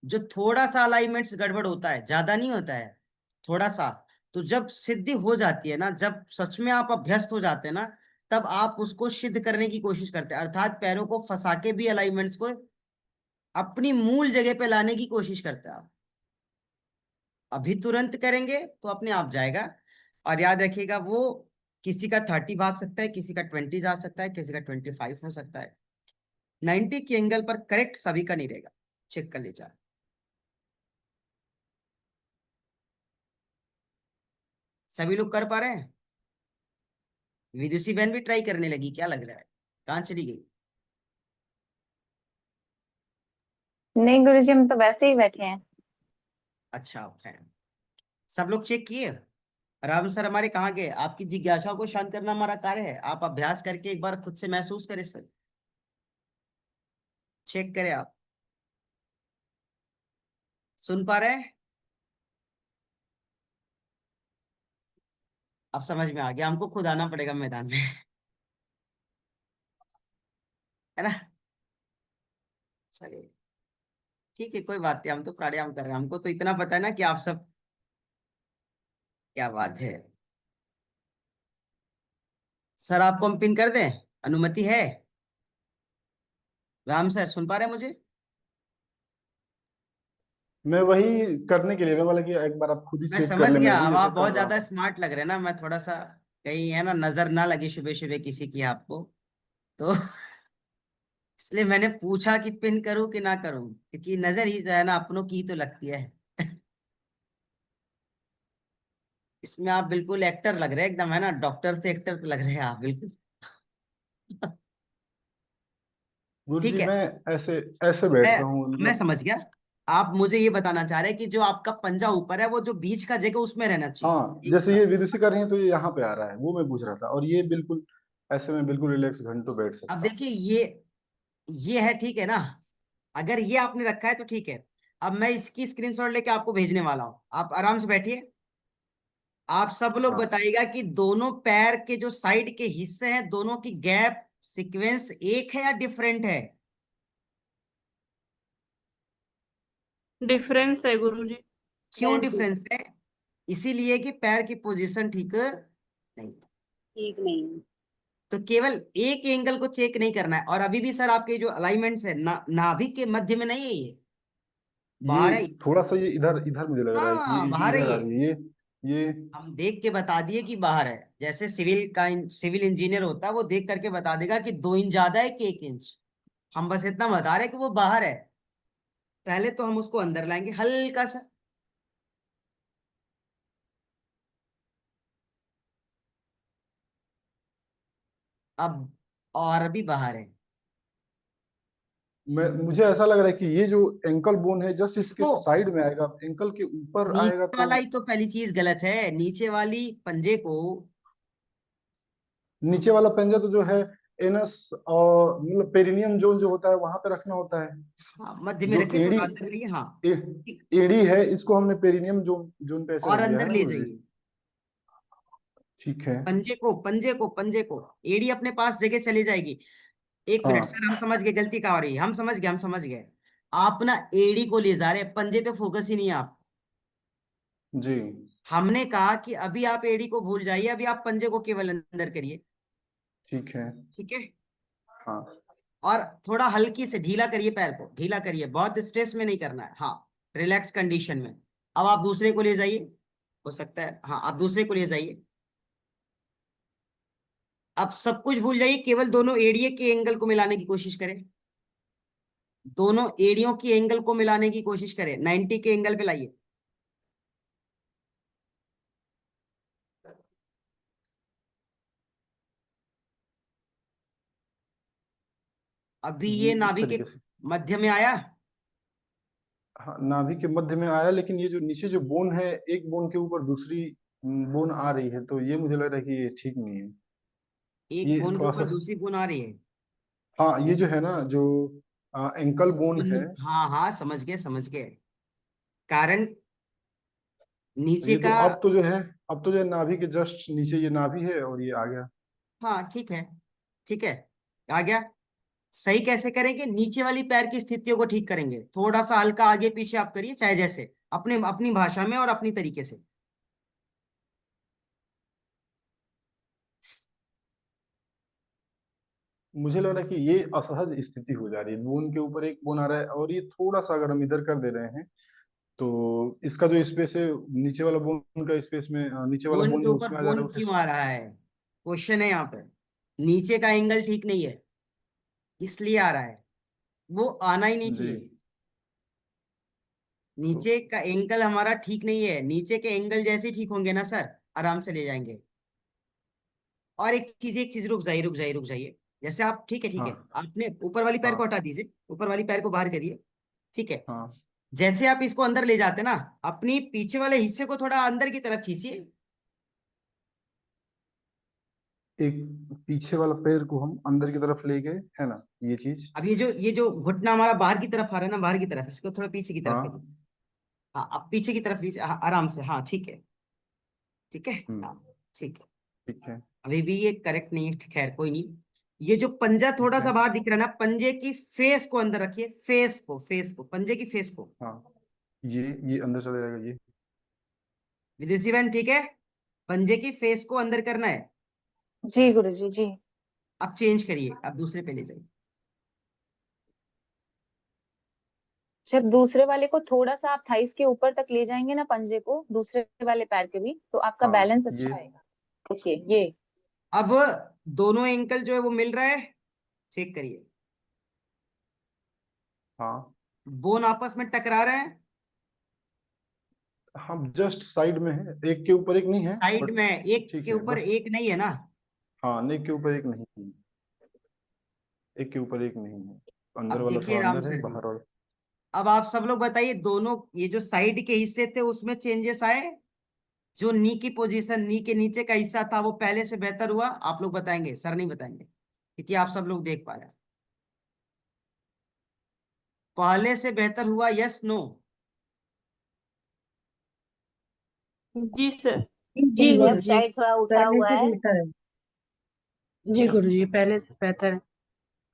जो थोड़ा सा अलाइनमेंट्स गड़बड़ होता है, ज्यादा नहीं होता है, थोड़ा सा, तो जब सिद्धि हो जाती है ना, जब सच में आप अभ्यस्त हो जाते हैं ना, तब आप उसको सिद्ध करने की कोशिश करते हैं, अर्थात पैरों को फंसा के भी अलाइनमेंट्स को अपनी मूल जगह पे लाने की कोशिश करते हैं आप। अभी तुरंत करेंगे तो अपने आप जाएगा। और याद रखिएगा, वो किसी का 30 भाग सकता है, किसी का 20 जा सकता है, किसी का 25 हो सकता है। 90 की एंगल पर करेक्ट सभी का नहीं रहेगा, चेक कर लीजिए। सभी लोग कर पा रहे हैं? विदुषी बहन भी ट्राई करने लगी, क्या लग रहा है, कहाँ चली गई? नहीं गुरुजी, हम तो वैसे ही बैठे हैं। अच्छा, फैन सब लोग चेक किए। राम सर हमारे कहाँ गए? आपकी जिज्ञासा को शांत करना हमारा कार्य है, आप अभ्यास करके एक बार खुद से महसूस करें सर, चेक करें आप। सुन पा रहे हैं? अब समझ में आ गया, हमको खुद आना पड़ेगा मैदान में है ना? चलिए ठीक है, कोई बात नहीं, हम तो प्राणायाम कर रहे हैं, हमको तो इतना पता है ना कि आप सब, क्या बात है। सर आपको हम पिन कर दें, अनुमति है? राम सर सुन पा रहे हैं मुझे? मैं वही करने के लिए, मैं बोला कि एक बार आप खुद ही मैं चेक कर समझ ले, गया, मैं वही अब ऐसा आप कर बहुत रहा ज्यादा हूँ। स्मार्ट लग रहे हैं ना, मैं थोड़ा सा कहीं है ना, नजर ना लगी सुबह सुबह किसी की आपको, तो इसलिए मैंने पूछा कि पिन करूं कि ना करूं, क्योंकि नजर ही जो है ना अपनों की ही तो लगती है इसमें आप बिल्कुल एक्टर लग रहे हैं एकदम, है ना, डॉक्टर से एक्टर लग रहे हैं आप बिल्कुल गुरु ठीक जी है, मैं ऐसे ऐसे मैं बैठ रहा हूँ, मैं मतलब। समझ गया। आप मुझे ये बताना चाह रहे हैं कि जो आपका पंजा ऊपर है, वो जो बीच का जगह उसमें रहना चाहिए, हाँ, यही जैसे बता। ये विदुषी कर रही है तो ये यहाँ पे आ रहा है, वो मैं पूछ रहा था, और ये बिल्कुल ऐसे में बिल्कुल रिलैक्स घंटों बैठ अब सकता हूँ। देखिए, ये है, ठीक है ना? अगर ये आपने रखा है तो ठीक है। अब मैं इसकी स्क्रीनशॉट लेके आपको भेजने वाला हूं, आप आराम से बैठिए। आप सब लोग हाँ, बताइएगा कि दोनों पैर के जो साइड के हिस्से हैं, दोनों की गैप सीक्वेंस एक है या डिफरेंट है? डिफरेंस है गुरुजी। क्यों डिफरेंस है? इसीलिए कि पैर की पोजीशन ठीक नहीं है। ठीक नहीं। तो केवल एक एंगल को चेक नहीं करना है। और अभी भी सर आपके जो अलाइनमेंट्स है नाभि के मध्य में नहीं है, ये ये बाहर है। थोड़ा सा ये इधर इधर मुझे लग रहा है कि हाँ ये बाहर है इधर आ ये, रही है ये। हम देख के बता दिए कि बाहर है। जैसे सिविल इंजीनियर होता है, वो देख करके बता देगा कि 2 इंच ज्यादा है कि 1 इंच, हम बस इतना बता रहे हैं कि वो बाहर है। पहले तो हम उसको अंदर लाएंगे हल्का सा, अब और भी बाहर है। मुझे ऐसा लग रहा है कि ये जो एंकल बोन है जस्ट इसके इसको साइड में आएगा, एंकल के ऊपर आएगा नीचे तो। वाला ही तो पहली चीज गलत है, नीचे वाली पंजे को, नीचे वाला पंजा तो जो है एनस और मतलब पेरिनियम जोन जो होता है वहां पे रखना होता है। हाँ मध्य में जो रखे, एड़ी थोड़ा अंदर करिए, हाँ ए, ठीक। एड़ी है, इसको हमने पेरिनियम जोन जोन पे ऐसे और रख दिया है अंदर ना ले गुरु जी। जाइए ठीक है। पंजे को एड़ी अपने पास जगह चली जाएगी। एक मिनट हाँ सर, हम समझ गए गलती क्या हो रही है, हम समझ गए। आप ना एड़ी को ले जा रहे हैं, पंजे पे फोकस ही नहीं है आप। जी। हमने कहा कि अभी आप एड़ी को भूल जाइए, अभी आप पंजे को केवल अंदर करिए, ठीक है। ठीक है? हाँ। और थोड़ा हल्की से ढीला करिए, पैर को ढीला करिए, बहुत स्ट्रेस में नहीं करना है, हाँ रिलैक्स कंडीशन में। अब आप दूसरे को ले जाइए, हो सकता है, हाँ आप दूसरे को ले जाइए। अब सब कुछ भूल जाइए, केवल दोनों एड़िए के एंगल को मिलाने की कोशिश करें। दोनों एड़ियों की एंगल को मिलाने की कोशिश करें, 90 के एंगल पे लाइए। अभी जी ये इस नाभि के तरीके से। मध्य में आया। हाँ नाभि के मध्य में आया, लेकिन ये जो नीचे जो बोन है, एक बोन के ऊपर दूसरी बोन आ रही है, तो ये मुझे लग रहा है कि ये ठीक नहीं है। एक ये बोन के थोड़ा ऊपर सा, दूसरी बोन आ रही है। हाँ ये जो है ना, जो एंकल बोन है, हाँ हाँ, समझ गए समझ गए। कारण नीचे ये तो का, अब तो जो है, अब तो जो है नाभि के जस्ट नीचे ये नाभि है और ये आ गया। हाँ ठीक है, ठीक है, आ गया। सही कैसे करेंगे? नीचे वाली पैर की स्थितियों को ठीक करेंगे, थोड़ा सा हल्का आगे पीछे आप करिए, चाहे जैसे अपने अपनी भाषा में और अपनी तरीके से। मुझे लग रहा है कि ये असहज स्थिति हो जा रही है, बोन के ऊपर एक बोन आ रहा है, और ये थोड़ा सा अगर हम इधर कर दे रहे हैं तो इसका जो स्पेस है, नीचे वाला बोन का स्पेस में, नीचे वाला बोन बोन के जो ऊपर उसमें आ जा रहा बोन है उसे। क्यों आ रहा है? क्वेश्चन है यहाँ पे। नीचे का एंगल ठीक नहीं है, इसलिए आ रहा है। वो आना ही नहीं जी। चाहिए। तो नीचे का एंगल हमारा ठीक नहीं है, नीचे के एंगल जैसे ठीक होंगे ना सर, आराम से ले जाएंगे। और एक चीज रुक जाइए रुक जाइए रुक जाइए। जैसे आप, ठीक है ठीक है, हाँ आपने ऊपर वाली पैर को हाँ हटा दीजिए, ऊपर वाली पैर को बाहर करिए, ठीक है। हाँ। जैसे आप इसको अंदर ले जाते ना, अपनी पीछे वाले हिस्से को थोड़ा अंदर की तरफ खींचिए। एक पीछे वाला पैर को हम अंदर की तरफ ले गए, है ना, ये चीज। अब ये जो घुटना हमारा बाहर की तरफ आ रहा है ना, बाहर की तरफ, इसको थोड़ा पीछे की तरफ करिए। हाँ। हाँ, अब पीछे की तरफ लीजिए, हाँ, आराम से, हाँ ठीक है, ठीक है। हाँ हम्म। ठीक है। ठीक है। अभी भी ये करेक्ट नहीं है, खैर कोई नहीं। ये जो पंजा थोड़ा ठीक सा है। बाहर दिख रहा है ना, पंजे की फेस को अंदर रखिए, फेस को पंजे की फेस को। हाँ ये अंदर चला जाएगा ये। विदेशी बहन ठीक है, पंजे की फेस को अंदर करना है। जी गुरुजी जी। अब चेंज करिए, अब दूसरे पे ले जाइए। जब दूसरे वाले को थोड़ा सा आप थाइस के ऊपर तक ले जाएंगे ना, पंजे को दूसरे वाले पैर के भी, तो आपका हाँ बैलेंस ये। अच्छा आएगा। देखिए ये। अब दोनों एंकल जो है वो मिल रहा है, चेक करिए। हाँ बोन आपस में टकरा रहे हैं। हम जस्ट साइड में है, एक के ऊपर एक नहीं है, साइड बट में एक ठीक के है ऊपर बस। एक नहीं है ना। हाँ एक के ऊपर एक नहीं है, एक के ऊपर एक नहीं है, अंदर अब वाला देखिए थोड़ा राम अंदर है, सर जी, बाहर वाला। अब आप सब लोग बताइए, दोनों ये जो साइड के हिस्से थे उसमें चेंजेस आए? जो नी की पोजीशन, नी के नीचे का हिस्सा था, वो पहले से बेहतर हुआ? आप लोग बताएंगे, सर नहीं बताएंगे, क्योंकि आप सब लोग देख पा रहे हैं। पहले से बेहतर हुआ, यस नो? जी सर। जी लेफ्ट गुरुजी, साइड थोड़ा उठा पहले हुआ से है। बेहतर है। जी ठीक है, गुरुजी, पहले से बेहतर है।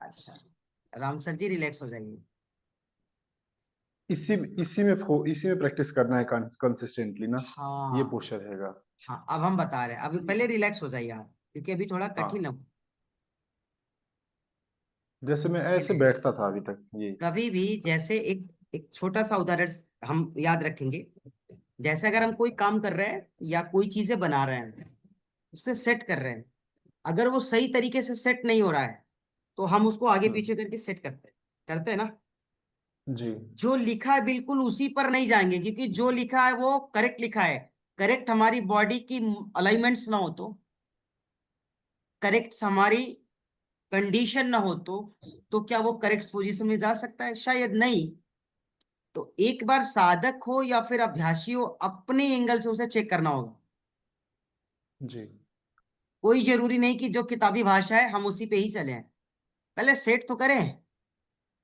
अच्छा, राम सर जी रिलैक्स हो जाइए। इसी में प्रैक्टिस करना है कंसिस्टेंटली ना, ये हाँ पोस्चर रहेगा। हाँ, अब हम बता रहे हैं, अभी पहले रिलैक्स हो जाइए आप, क्योंकि अभी थोड़ा कठिन हाँ है। जैसे मैं ऐसे बैठता था अभी तक ये। कभी भी जैसे एक एक छोटा सा उदाहरण हम याद रखेंगे। जैसे अगर हम कोई काम कर रहे हैं या कोई चीजें बना रहे हैं, उसे सेट कर रहे हैं, अगर वो सही तरीके से सेट नहीं हो रहा है, तो हम उसको आगे हम्म। पीछे करके सेट करते हैं ना। जी। जो लिखा है बिल्कुल उसी पर नहीं जाएंगे, क्योंकि जो लिखा है वो करेक्ट लिखा है। करेक्ट हमारी बॉडी की अलाइनमेंट्स ना हो करेक्ट हमारी कंडीशन ना हो तो क्या वो करेक्ट पोजीशन में जा सकता है? शायद नहीं। तो एक बार साधक हो या फिर अभ्यासी हो, अपने एंगल से उसे चेक करना होगा। जी। कोई जरूरी नहीं कि जो किताबी भाषा है हम उसी पे ही चले। पहले सेट तो करें,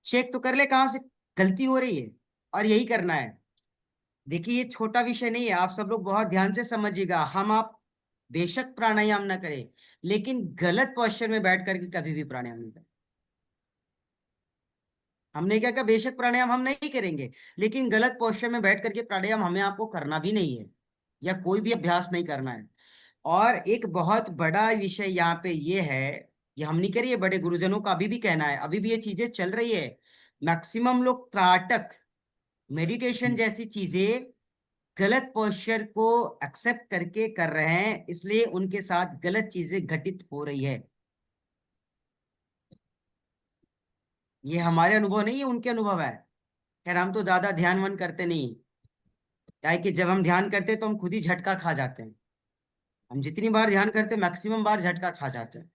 चेक तो कर ले कहाँ से गलती हो रही है, और यही करना है। देखिए ये छोटा विषय नहीं है, आप सब लोग बहुत ध्यान से समझिएगा। हम आप बेशक प्राणायाम ना करें, लेकिन गलत पोस्चर में बैठ करके कभी भी प्राणायाम नहीं करें। हमने क्या कहा, बेशक प्राणायाम हम नहीं करेंगे, लेकिन गलत पोस्चर में बैठ करके प्राणायाम हमें आपको करना भी नहीं है, या कोई भी अभ्यास नहीं करना है। और एक बहुत बड़ा विषय यहाँ पे ये है, ये हम नहीं करिए, बड़े गुरुजनों का अभी भी कहना है, अभी भी ये चीजें चल रही है। मैक्सिमम लोग त्राटक, मेडिटेशन जैसी चीजें गलत पोस्चर को एक्सेप्ट करके कर रहे हैं, इसलिए उनके साथ गलत चीजें घटित हो रही है। ये हमारे अनुभव नहीं है, उनके अनुभव है। खैर हम तो ज्यादा ध्यान करते नहीं, क्या है कि जब हम ध्यान करते हैं तो हम खुद ही झटका खा जाते हैं। हम जितनी बार ध्यान करते हैं मैक्सिमम बार झटका खा जाते हैं,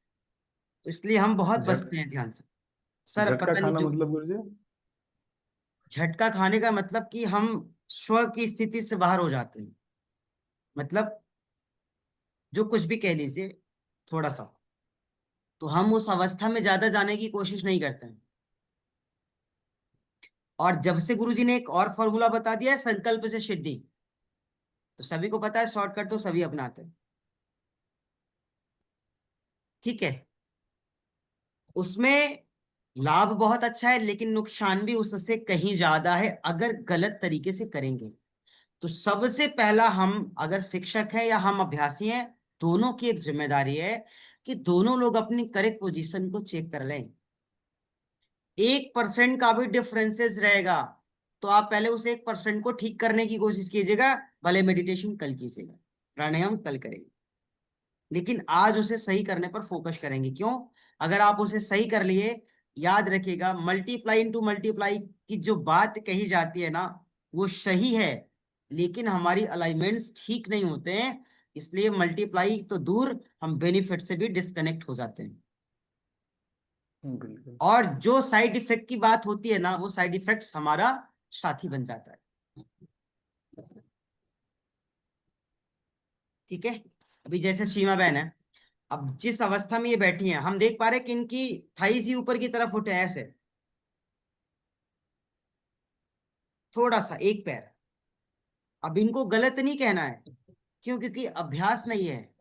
तो इसलिए हम बहुत झट बचते हैं ध्यान से। सर झटका पता नहीं खाना जो मतलब गुरुजी? झटका खाने का मतलब कि हम स्व की स्थिति से बाहर हो जाते हैं, मतलब जो कुछ भी कह लीजिए थोड़ा सा, तो हम उस अवस्था में ज्यादा जाने की कोशिश नहीं करते हैं। और जब से गुरुजी ने एक और फॉर्मूला बता दिया है, संकल्प से सिद्धि, तो सभी को पता है, शॉर्टकट तो सभी अपनाते हैं। ठीक है, उसमें लाभ बहुत अच्छा है, लेकिन नुकसान भी उससे कहीं ज्यादा है अगर गलत तरीके से करेंगे। तो सबसे पहला, हम अगर शिक्षक हैं या हम अभ्यासी हैं, दोनों की एक जिम्मेदारी है कि दोनों लोग अपनी करेक्ट पोजीशन को चेक कर लें। 1% का भी डिफरेंसेस रहेगा तो आप पहले उस 1% को ठीक करने की कोशिश कीजिएगा। भले मेडिटेशन कल कीजिएगा, प्राणायाम कल करेंगे, लेकिन आज उसे सही करने पर फोकस करेंगे। क्यों? अगर आप उसे सही कर लिए, याद रखिएगा, मल्टीप्लाई इनटू मल्टीप्लाई की जो बात कही जाती है ना, वो सही है, लेकिन हमारी अलाइनमेंट्स ठीक नहीं होते हैं, इसलिए मल्टीप्लाई तो दूर, हम बेनिफिट से भी डिस्कनेक्ट हो जाते हैं। बिल्कुल। और जो साइड इफेक्ट की बात होती है ना, वो साइड इफेक्ट्स हमारा साथी बन जाता है। ठीक है, अभी जैसे सीमा बहन है, अब जिस अवस्था में ये बैठी हैं, हम देख पा रहे हैं कि इनकी थाईज ही ऊपर की तरफ उठे हैं ऐसे, थोड़ा सा एक पैर। अब इनको गलत नहीं कहना है, क्यों? क्योंकि अभ्यास नहीं है,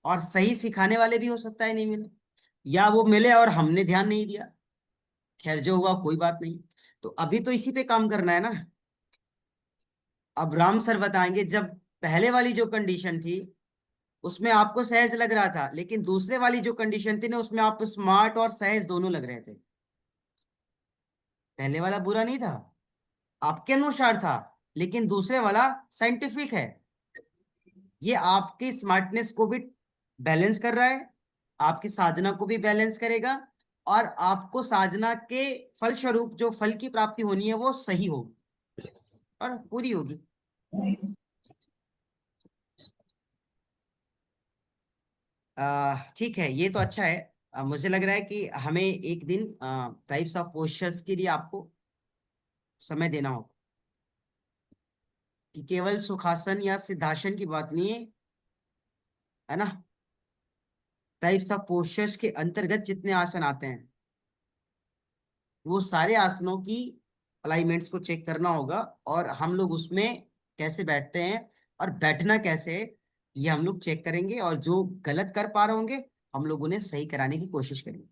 और सही सिखाने वाले भी हो सकता है नहीं मिले, या वो मिले और हमने ध्यान नहीं दिया। खैर जो हुआ कोई बात नहीं, तो अभी तो इसी पे काम करना है ना। अब राम सर बताएंगे, जब पहले वाली जो कंडीशन थी उसमें आपको सहज लग रहा था, लेकिन दूसरे वाली जो कंडीशन थी ना, उसमें आप स्मार्ट और सहज दोनों लग रहे थे। पहले वाला बुरा नहीं था, आपके अनुसार था, लेकिन दूसरे वाला साइंटिफिक है। ये आपकी स्मार्टनेस को भी बैलेंस कर रहा है, आपकी साधना को भी बैलेंस करेगा, और आपको साधना के फलस्वरूप जो फल की प्राप्ति होनी है वो सही होगी और पूरी होगी। ठीक है, ये तो अच्छा है। मुझे लग रहा है कि हमें एक दिन टाइप्स ऑफ पोस्चर्स के लिए आपको समय देना होगा, कि केवल सुखासन या सिद्धासन की बात नहीं है ना। टाइप्स ऑफ पोस्चर्स के अंतर्गत जितने आसन आते हैं, वो सारे आसनों की अलाइनमेंट्स को चेक करना होगा, और हम लोग उसमें कैसे बैठते हैं और बैठना कैसे है, ये हम लोग चेक करेंगे, और जो गलत कर पा रहे होंगे हम लोग उन्हें सही कराने की कोशिश करेंगे।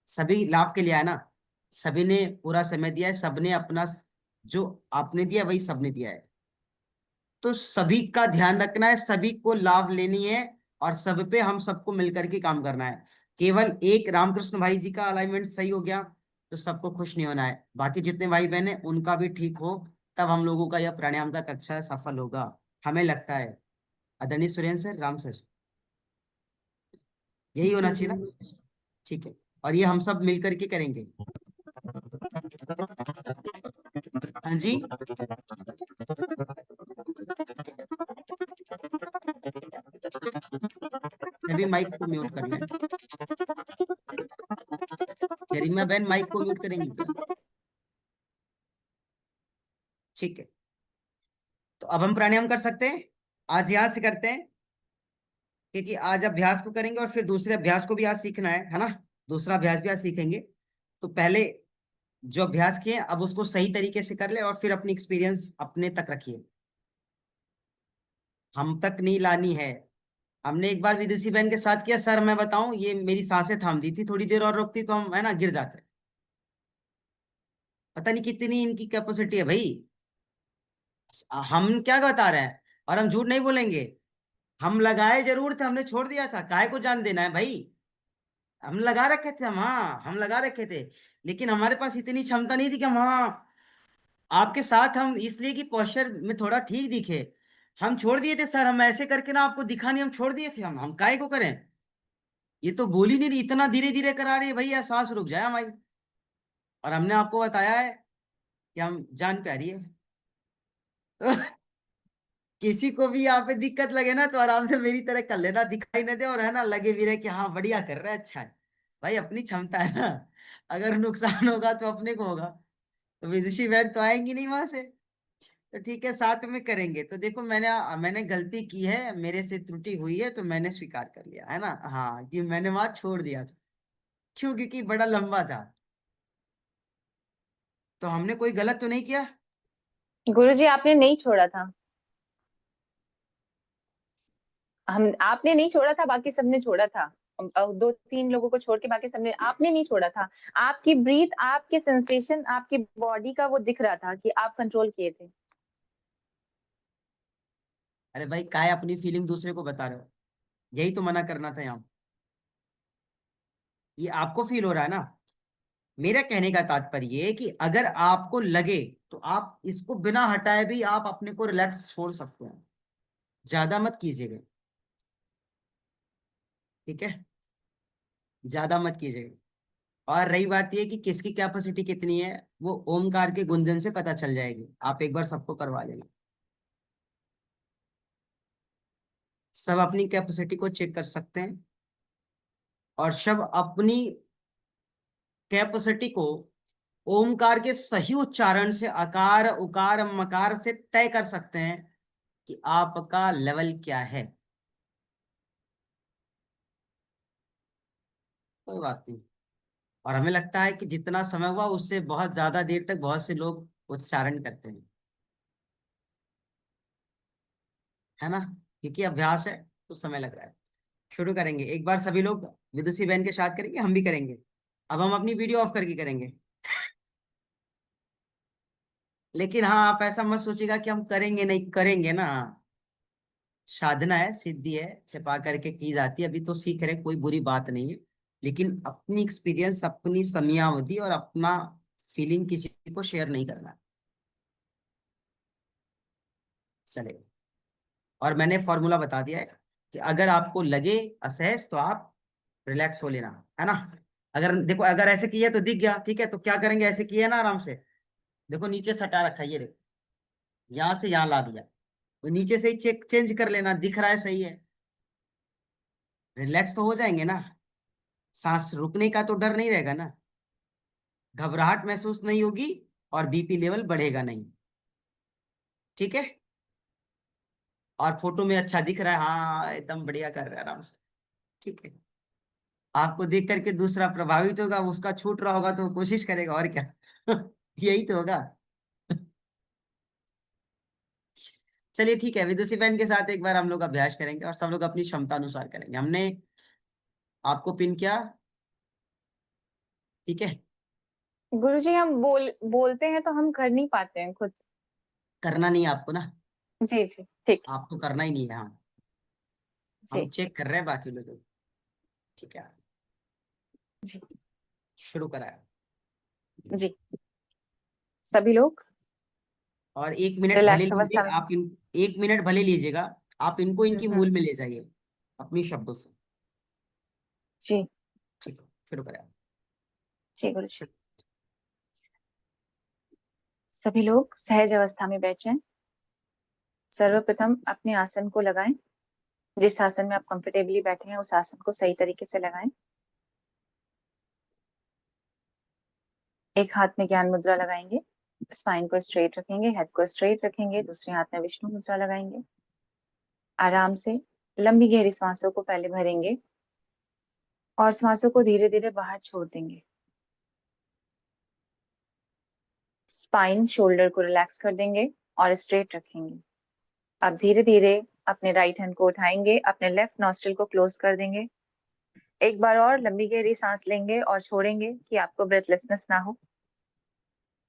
सभी लाभ के लिए है ना, सभी ने पूरा समय दिया है, सबने अपना, जो आपने दिया वही सबने दिया है, तो सभी का ध्यान रखना है, सभी को लाभ लेनी है, और सब पे हम सबको मिलकर के काम करना है। केवल एक रामकृष्ण भाई जी का अलाइनमेंट सही हो गया तो सबको खुश नहीं होना है, बाकी जितने भाई बहन है उनका भी ठीक हो, तब हम लोगों का यह प्राणायाम का कक्षा सफल होगा, हमें लगता है। आदरणीय सुरेंद्र सर, राम सर, यही होना जी चाहिए ना? जी। ठीक है, और ये हम सब मिलकर के करेंगे। हाँ जी, अभी माइक को म्यूट कर लें। गरिमा बहन माइक को म्यूट करेंगी क्या? ठीक है, तो अब हम प्राणायाम कर सकते हैं। आज यहाँ से करते हैं, क्योंकि आज अभ्यास को करेंगे और फिर दूसरे अभ्यास को भी आज सीखना है ना। दूसरा अभ्यास भी आज सीखेंगे, तो पहले जो अभ्यास किए अब उसको सही तरीके से कर ले, और फिर अपनी एक्सपीरियंस अपने तक रखिए, हम तक नहीं लानी है। हमने एक बार विदुषी बहन के साथ किया, सर मैं बताऊं, ये मेरी सांसें थाम दी थी, थोड़ी देर और रुकती तो हम है ना गिर जाते। पता नहीं कितनी इनकी कैपेसिटी है भाई। हम क्या बता रहे हैं, और हम झूठ नहीं बोलेंगे, हम लगाए जरूर थे, हमने छोड़ दिया था, काहे को जान देना है भाई। हम लगा रखे थे, हम, हाँ हम लगा रखे थे, लेकिन हमारे पास इतनी क्षमता नहीं थी कि हम, हाँ आपके साथ हम इसलिए कि पोस्चर में थोड़ा ठीक दिखे, हम छोड़ दिए थे सर, हम ऐसे करके ना आपको दिखा नहीं, हम छोड़ दिए थे, हम काहे को करें। ये तो बोल ही नहीं रही, इतना धीरे धीरे करा रही है भैया, सांस रुक जाए हमारी। और हमने आपको बताया है कि हम जान प्यारी है। तो किसी को भी यहाँ पे दिक्कत लगे ना तो आराम से मेरी तरह कर लेना, दिखाई न दे, और है ना लगे भी रहे कि हाँ बढ़िया कर रहा है, अच्छा है। भाई अपनी क्षमता है ना, अगर नुकसान होगा तो अपने को होगा। तो विदुषी बहन तो आएंगी नहीं वहां से। तो ठीक है, साथ में करेंगे। तो देखो मैंने मैंने गलती की है, मेरे से त्रुटि हुई है, तो मैंने स्वीकार कर लिया है ना, हाँ कि मैंने वहां छोड़ दिया था। क्यों? क्योंकि बड़ा लंबा था। तो हमने कोई गलत तो नहीं किया। गुरुजी आपने नहीं छोड़ा था, हम आपने नहीं छोड़ा था, बाकी सबने छोड़ा था। 2-3 लोगों को छोड़ के बाकी सबने, आपने नहीं छोड़ा था। आपकी ब्रीथ, आपकी सेंसेशन, आपकी बॉडी का वो दिख रहा था कि आप कंट्रोल किए थे। अरे भाई काय अपनी फीलिंग दूसरे को बता रहे हो, यही तो मना करना था यहाँ। ये आपको फील हो रहा है ना। मेरा कहने का तात्पर्य ये है कि अगर आपको लगे तो आप इसको बिना हटाए भी आप अपने को रिलैक्स छोड़ सकते हैं, ज्यादा मत कीजिएगा, ठीक है, ज्यादा मत कीजिएगा। और रही बात ये कि किसकी कैपेसिटी कितनी है, वो ओमकार के गुंजन से पता चल जाएगी, आप एक बार सबको करवा लेना। सब अपनी कैपेसिटी को चेक कर सकते हैं, और सब अपनी कैपेसिटी को ओमकार के सही उच्चारण से, अकार उकार मकार से तय कर सकते हैं कि आपका लेवल क्या है। कोई बात नहीं। और हमें लगता है कि जितना समय हुआ उससे बहुत ज्यादा देर तक बहुत से लोग उच्चारण करते हैं, है ना, क्योंकि अभ्यास है तो समय लग रहा है। शुरू करेंगे, एक बार सभी लोग विदुषी बहन के साथ करेंगे, हम भी करेंगे। अब हम अपनी वीडियो ऑफ करके करेंगे। लेकिन हाँ, आप ऐसा मत सोचिएगा कि हम करेंगे नहीं, करेंगे ना। साधना है, सिद्धि है, छिपा करके की जाती है, अभी तो सीख रहे, कोई बुरी बात नहीं है। लेकिन अपनी एक्सपीरियंस, अपनी समयावधि और अपना फीलिंग किसी को शेयर नहीं करना। चलेगा। और मैंने फॉर्मूला बता दिया है कि अगर आपको लगे असहज तो आप रिलैक्स हो लेना, है ना। अगर देखो, अगर ऐसे किया तो दिख गया, ठीक है, तो क्या करेंगे, ऐसे किया ना आराम से, देखो नीचे सटा रखा है, ये देखो, यहाँ से यहाँ ला दिया, तो नीचे से ही चेक चेंज कर लेना, दिख रहा है सही है, रिलैक्स तो हो जाएंगे ना। सांस रुकने का तो डर नहीं रहेगा ना, घबराहट महसूस नहीं होगी, और बीपी लेवल बढ़ेगा नहीं, ठीक है। और फोटो में अच्छा दिख रहा है, हाँ एकदम बढ़िया कर रहा है आराम से, ठीक है। आपको देख करके दूसरा प्रभावित होगा, उसका छूट रहा होगा तो कोशिश करेगा, और क्या। यही तो होगा। चलिए ठीक है, विदुषी बहन के साथ एक बार हम लोग अभ्यास करेंगे, और सब लोग अपनी क्षमता अनुसार करेंगे। हमने आपको पिन किया, ठीक है। गुरुजी हम बोलते हैं तो हम कर नहीं पाते हैं खुद। करना नहीं है आपको ना, जी जी ठीक है। आपको करना ही नहीं है, हम जी चेक कर रहे हैं बाकी लोगों को, ठीक है। जी शुरू कराया। जी। सभी लोग और 1 मिनट भले रिलैक्स लीजिए अवस्था में। आप, इन 1 मिनट भले लीजिएगा, आप इनको इनकी हम्म। मूल में ले जाइए अपनी शब्दों से, जी ठीक है। शुरू कराया। जी गुरुजी। शुरू। सभी लोग सहज अवस्था में बैठ जाएं। सर्वप्रथम अपने आसन को लगाएं। जिस आसन में आप कंफर्टेबली बैठे हैं उस आसन को सही तरीके से लगाएं। एक हाथ में ज्ञान मुद्रा लगाएंगे, स्पाइन को स्ट्रेट रखेंगे, हेड को स्ट्रेट रखेंगे, दूसरे हाथ में विष्णु मुद्रा लगाएंगे। आराम से लंबी गहरी सांसों को पहले भरेंगे और सांसों को धीरे धीरे बाहर छोड़ देंगे। स्पाइन, शोल्डर को रिलैक्स कर देंगे और स्ट्रेट रखेंगे। अब धीरे धीरे अपने राइट हैंड को उठाएंगे, अपने लेफ्ट नॉस्ट्रिल को क्लोज कर देंगे। एक बार और लंबी गहरी सांस लेंगे और छोड़ेंगे कि आपको ब्रेथलेसनेस ना हो।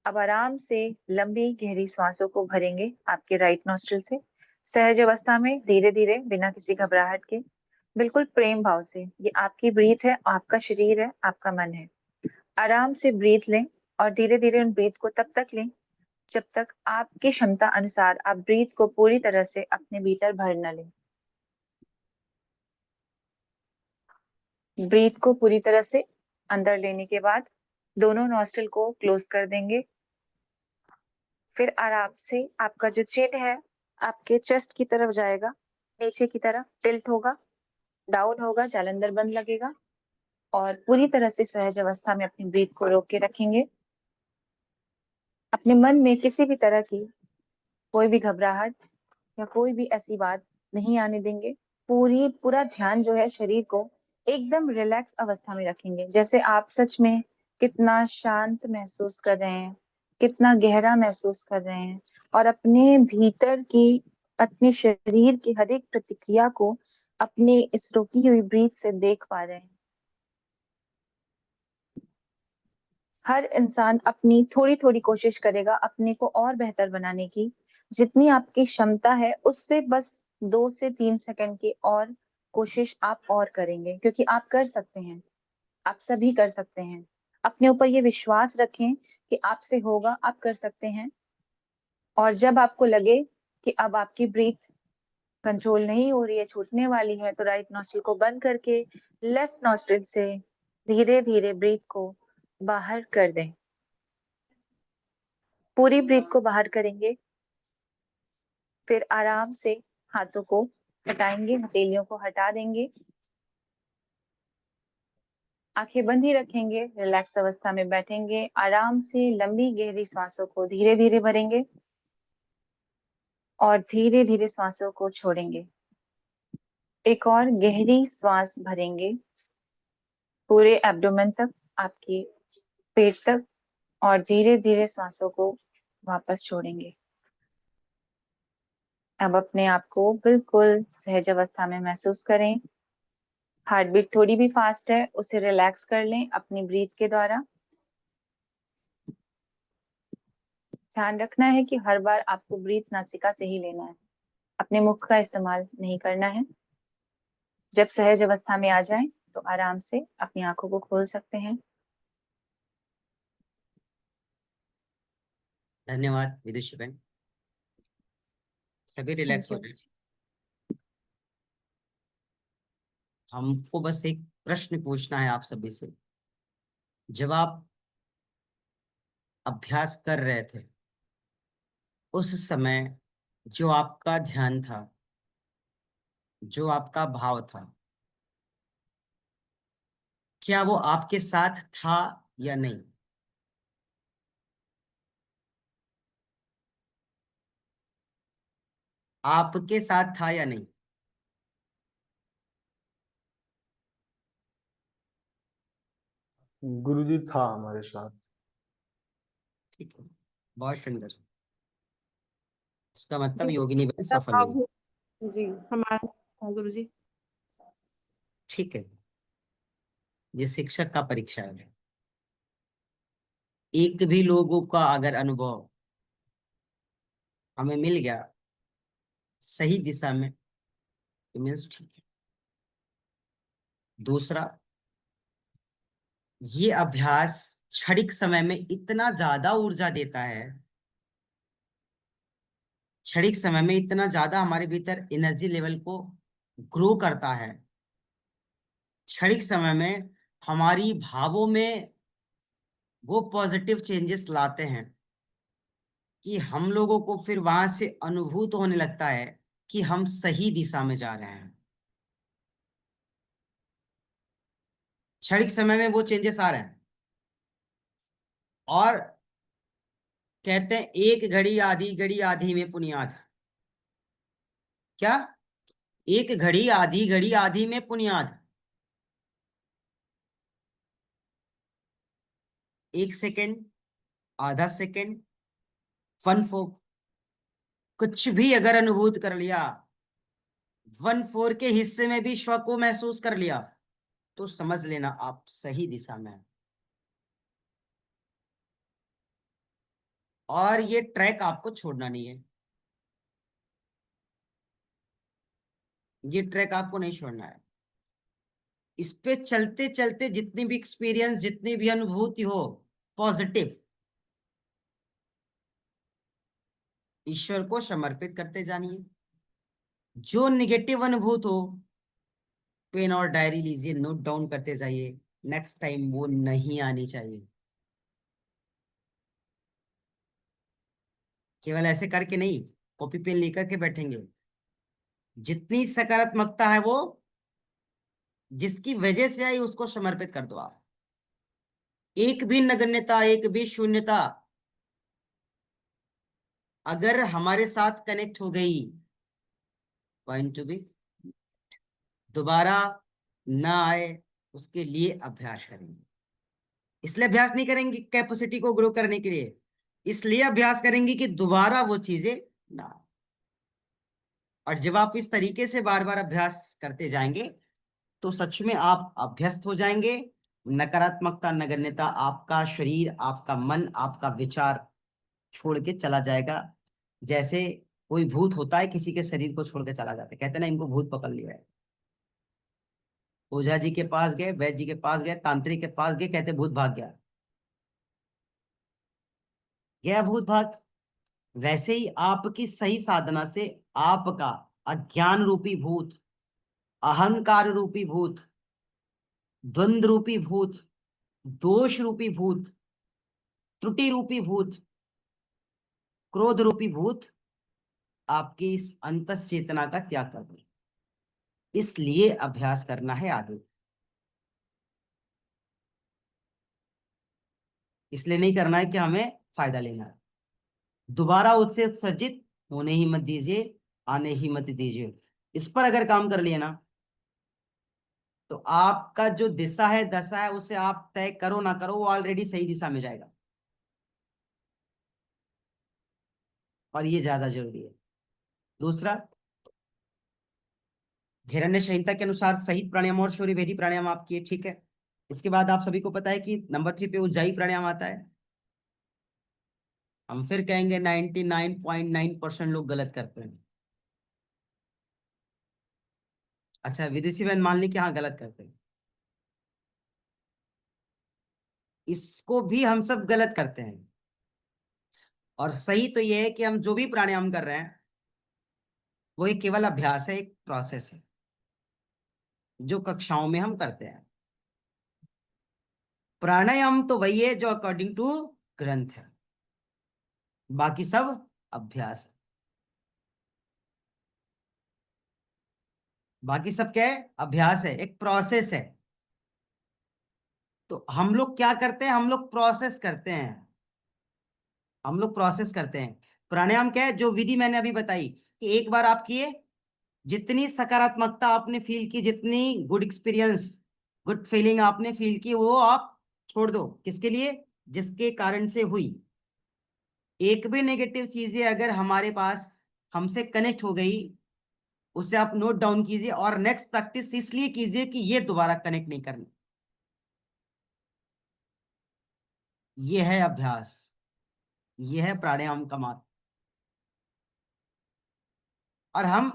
अब आराम से लंबी गहरी सांसों को भरेंगे आपके राइट नॉस्ट्रिल से, सहज अवस्था में, धीरे धीरे, बिना किसी घबराहट के, बिल्कुल प्रेम भाव से। ये आपकी ब्रीथ है, आपका शरीर है, आपका मन है। आराम से ब्रीथ लें और धीरे धीरे उन ब्रीथ को तब तक लें जब तक आपकी क्षमता अनुसार आप ब्रीथ को पूरी तरह से अपने भीतर भर न लें। ब्रीथ को पूरी तरह से अंदर लेने के बाद दोनों नॉस्ट्रिल को क्लोज कर देंगे। फिर आराम से आपका जो चिन है आपके चेस्ट की तरफ जाएगा, नीचे की तरफ टिल्ट होगा, डाउन होगा, जालंधर बंद लगेगा और पूरी तरह से सहज अवस्था में अपनी ब्रीथ को रोक के रखेंगे। अपने मन में किसी भी तरह की कोई भी घबराहट या कोई भी ऐसी बात नहीं आने देंगे। पूरा ध्यान जो है शरीर को एकदम रिलैक्स अवस्था में रखेंगे, जैसे आप सच में कितना शांत महसूस कर रहे हैं, कितना गहरा महसूस कर रहे हैं और अपने भीतर की, अपने शरीर की हर एक प्रतिक्रिया को अपने इस रोकी हुई ब्रीथ से देख पा रहे हैं। हर इंसान अपनी थोड़ी थोड़ी कोशिश करेगा अपने को और बेहतर बनाने की। जितनी आपकी क्षमता है उससे बस 2 से 3 सेकंड की और कोशिश आप और करेंगे, क्योंकि आप कर सकते हैं, आप सभी कर सकते हैं। अपने ऊपर ये विश्वास रखें कि आपसे होगा, आप कर सकते हैं। और जब आपको लगे कि अब आपकी ब्रीथ कंट्रोल नहीं हो रही है, छूटने वाली है, तो राइट नॉस्ट्रिल को बंद करके लेफ्ट नॉस्ट्रिल से धीरे धीरे ब्रीथ को बाहर कर दें। पूरी ब्रीथ को बाहर करेंगे, फिर आराम से हाथों को हटाएंगे, हथेलियों को हटा देंगे, आंखें बंद ही रखेंगे, रिलैक्स अवस्था में बैठेंगे। आराम से लंबी गहरी सांसों को धीरे धीरे भरेंगे और धीरे धीरे सांसों को छोड़ेंगे। एक और गहरी सांस भरेंगे पूरे एब्डोमेन तक, आपके पेट तक, और धीरे धीरे सांसों को वापस छोड़ेंगे। अब अपने आप को बिल्कुल सहज अवस्था में महसूस करें। हार्ट बीट थोड़ी भी फास्ट है, उसे रिलैक्स कर लें अपनी ब्रीथ के द्वारा। ध्यान रखना है कि हर बार आपको ब्रीथ नासिका से ही लेना है, अपने मुख का इस्तेमाल नहीं करना है। जब सहज अवस्था में आ जाएं तो आराम से अपनी आंखों को खोल सकते हैं। धन्यवाद विदुषी बहन। सभी रिलैक्स हो थैंक यू। जाए। हमको बस एक प्रश्न पूछना है आप सभी से। जब आप अभ्यास कर रहे थे उस समय जो आपका ध्यान था, जो आपका भाव था, क्या वो आपके साथ था या नहीं? आपके साथ था या नहीं? गुरुजी था हमारे साथ। ठीक है, बहुत सुंदर। इसका मतलब जी, योगिनी बहन ऐसा सफल भाव हुई। जी हमारा हाँ, गुरु जी। ठीक है, ये शिक्षक का परीक्षा है। एक भी लोगों का अगर अनुभव हमें मिल गया सही दिशा में तो मीन्स ठीक है। दूसरा, ये अभ्यास क्षणिक समय में इतना ज्यादा ऊर्जा देता है, क्षणिक समय में इतना ज्यादा हमारे भीतर एनर्जी लेवल को ग्रो करता है, क्षणिक समय में हमारी भावों में वो पॉजिटिव चेंजेस लाते हैं कि हम लोगों को फिर वहां से अनुभूत होने लगता है कि हम सही दिशा में जा रहे हैं। क्षणिक समय में वो चेंजेस आ रहे हैं और कहते हैं एक घड़ी आधी में पुनियाद। क्या? एक घड़ी आधी में पुनियाद। एक सेकेंड, आधा सेकेंड, 1/4 कुछ भी अगर अनुभूत कर लिया, 1/4 के हिस्से में भी स्व को महसूस कर लिया तो समझ लेना आप सही दिशा में हैं। और ये ट्रैक आपको छोड़ना नहीं है, ये ट्रैक आपको नहीं छोड़ना है। इस पे चलते चलते जितनी भी एक्सपीरियंस, जितनी भी अनुभूति हो पॉजिटिव, ईश्वर को समर्पित करते जानिए। जो निगेटिव अनुभूत हो, पेन और डायरी लीजिए, नोट डाउन करते जाइए। नेक्स्ट टाइम वो नहीं आनी चाहिए। केवल ऐसे करके नहीं, कॉपी पेन लेकर के बैठेंगे। जितनी सकारात्मकता है वो जिसकी वजह से आई उसको समर्पित कर दो आप। एक भी नगण्यता, एक भी शून्यता अगर हमारे साथ कनेक्ट हो गई, पॉइंट टू बी दोबारा ना आए, उसके लिए अभ्यास करेंगे। इसलिए अभ्यास नहीं करेंगे कैपेसिटी को ग्रो करने के लिए, इसलिए अभ्यास करेंगे कि दोबारा वो चीजें ना आए। और जब आप इस तरीके से बार बार अभ्यास करते जाएंगे तो सच में आप अभ्यस्त हो जाएंगे। नकारात्मकता, नगण्यता आपका शरीर, आपका मन, आपका विचार छोड़ के चला जाएगा। जैसे कोई भूत होता है किसी के शरीर को छोड़ के चला जाता है, कहते हैं ना इनको भूत पकड़ लिया है। ओझा जी के पास गए, वैद्य जी के पास गए, तांत्रिक के पास गए, कहते भूत भाग गया, गया भूत भाग। वैसे ही आपकी सही साधना से आपका अज्ञान रूपी भूत, अहंकार रूपी भूत, द्वंद रूपी भूत, दोष रूपी भूत, त्रुटि रूपी भूत, क्रोध रूपी भूत आपकी इस अंतस चेतना का त्याग कर दे। इसलिए अभ्यास करना है आगे। इसलिए नहीं करना है कि हमें फायदा लेना है। दोबारा उससे उत्सर्जित होने ही मत दीजिए, आने ही मत दीजिए। इस पर अगर काम कर लिया ना तो आपका जो दिशा है, दशा है, उसे आप तय करो ना करो, वो ऑलरेडी सही दिशा में जाएगा। और ये ज्यादा जरूरी है। दूसरा, हिरण्य संहिता के अनुसार सहित प्राणायाम और शौर्य भेदी प्राणायाम आप किए, ठीक है। इसके बाद आप सभी को पता है कि नंबर 3 पे उज्जाई प्राणायाम आता है। हम फिर कहेंगे 99.9% लोग गलत करते हैं। अच्छा, विदेशी बहन मान ली कि हाँ गलत करते हैं, इसको भी हम सब गलत करते हैं। और सही तो ये है कि हम जो भी प्राणायाम कर रहे हैं वो एक केवल अभ्यास है, एक प्रोसेस है जो कक्षाओं में हम करते हैं। प्राणायाम तो वही है जो अकॉर्डिंग टू ग्रंथ है, बाकी सब अभ्यास है। बाकी सब क्या है? अभ्यास है, एक प्रोसेस है। तो हम लोग क्या करते हैं? हम लोग प्रोसेस करते हैं। हम लोग प्रोसेस करते हैं। प्राणायाम क्या है? जो विधि मैंने अभी बताई कि एक बार आप किए, जितनी सकारात्मकता आपने फील की, जितनी गुड एक्सपीरियंस, गुड फीलिंग आपने फील की, वो आप छोड़ दो। किसके लिए? जिसके कारण से हुई। एक भी नेगेटिव चीजें अगर हमारे पास हमसे कनेक्ट हो गई, उसे आप नोट डाउन कीजिए और नेक्स्ट प्रैक्टिस इसलिए कीजिए कि ये दोबारा कनेक्ट नहीं करनी। ये है अभ्यास, ये है प्राणायाम का मार्ग। और हम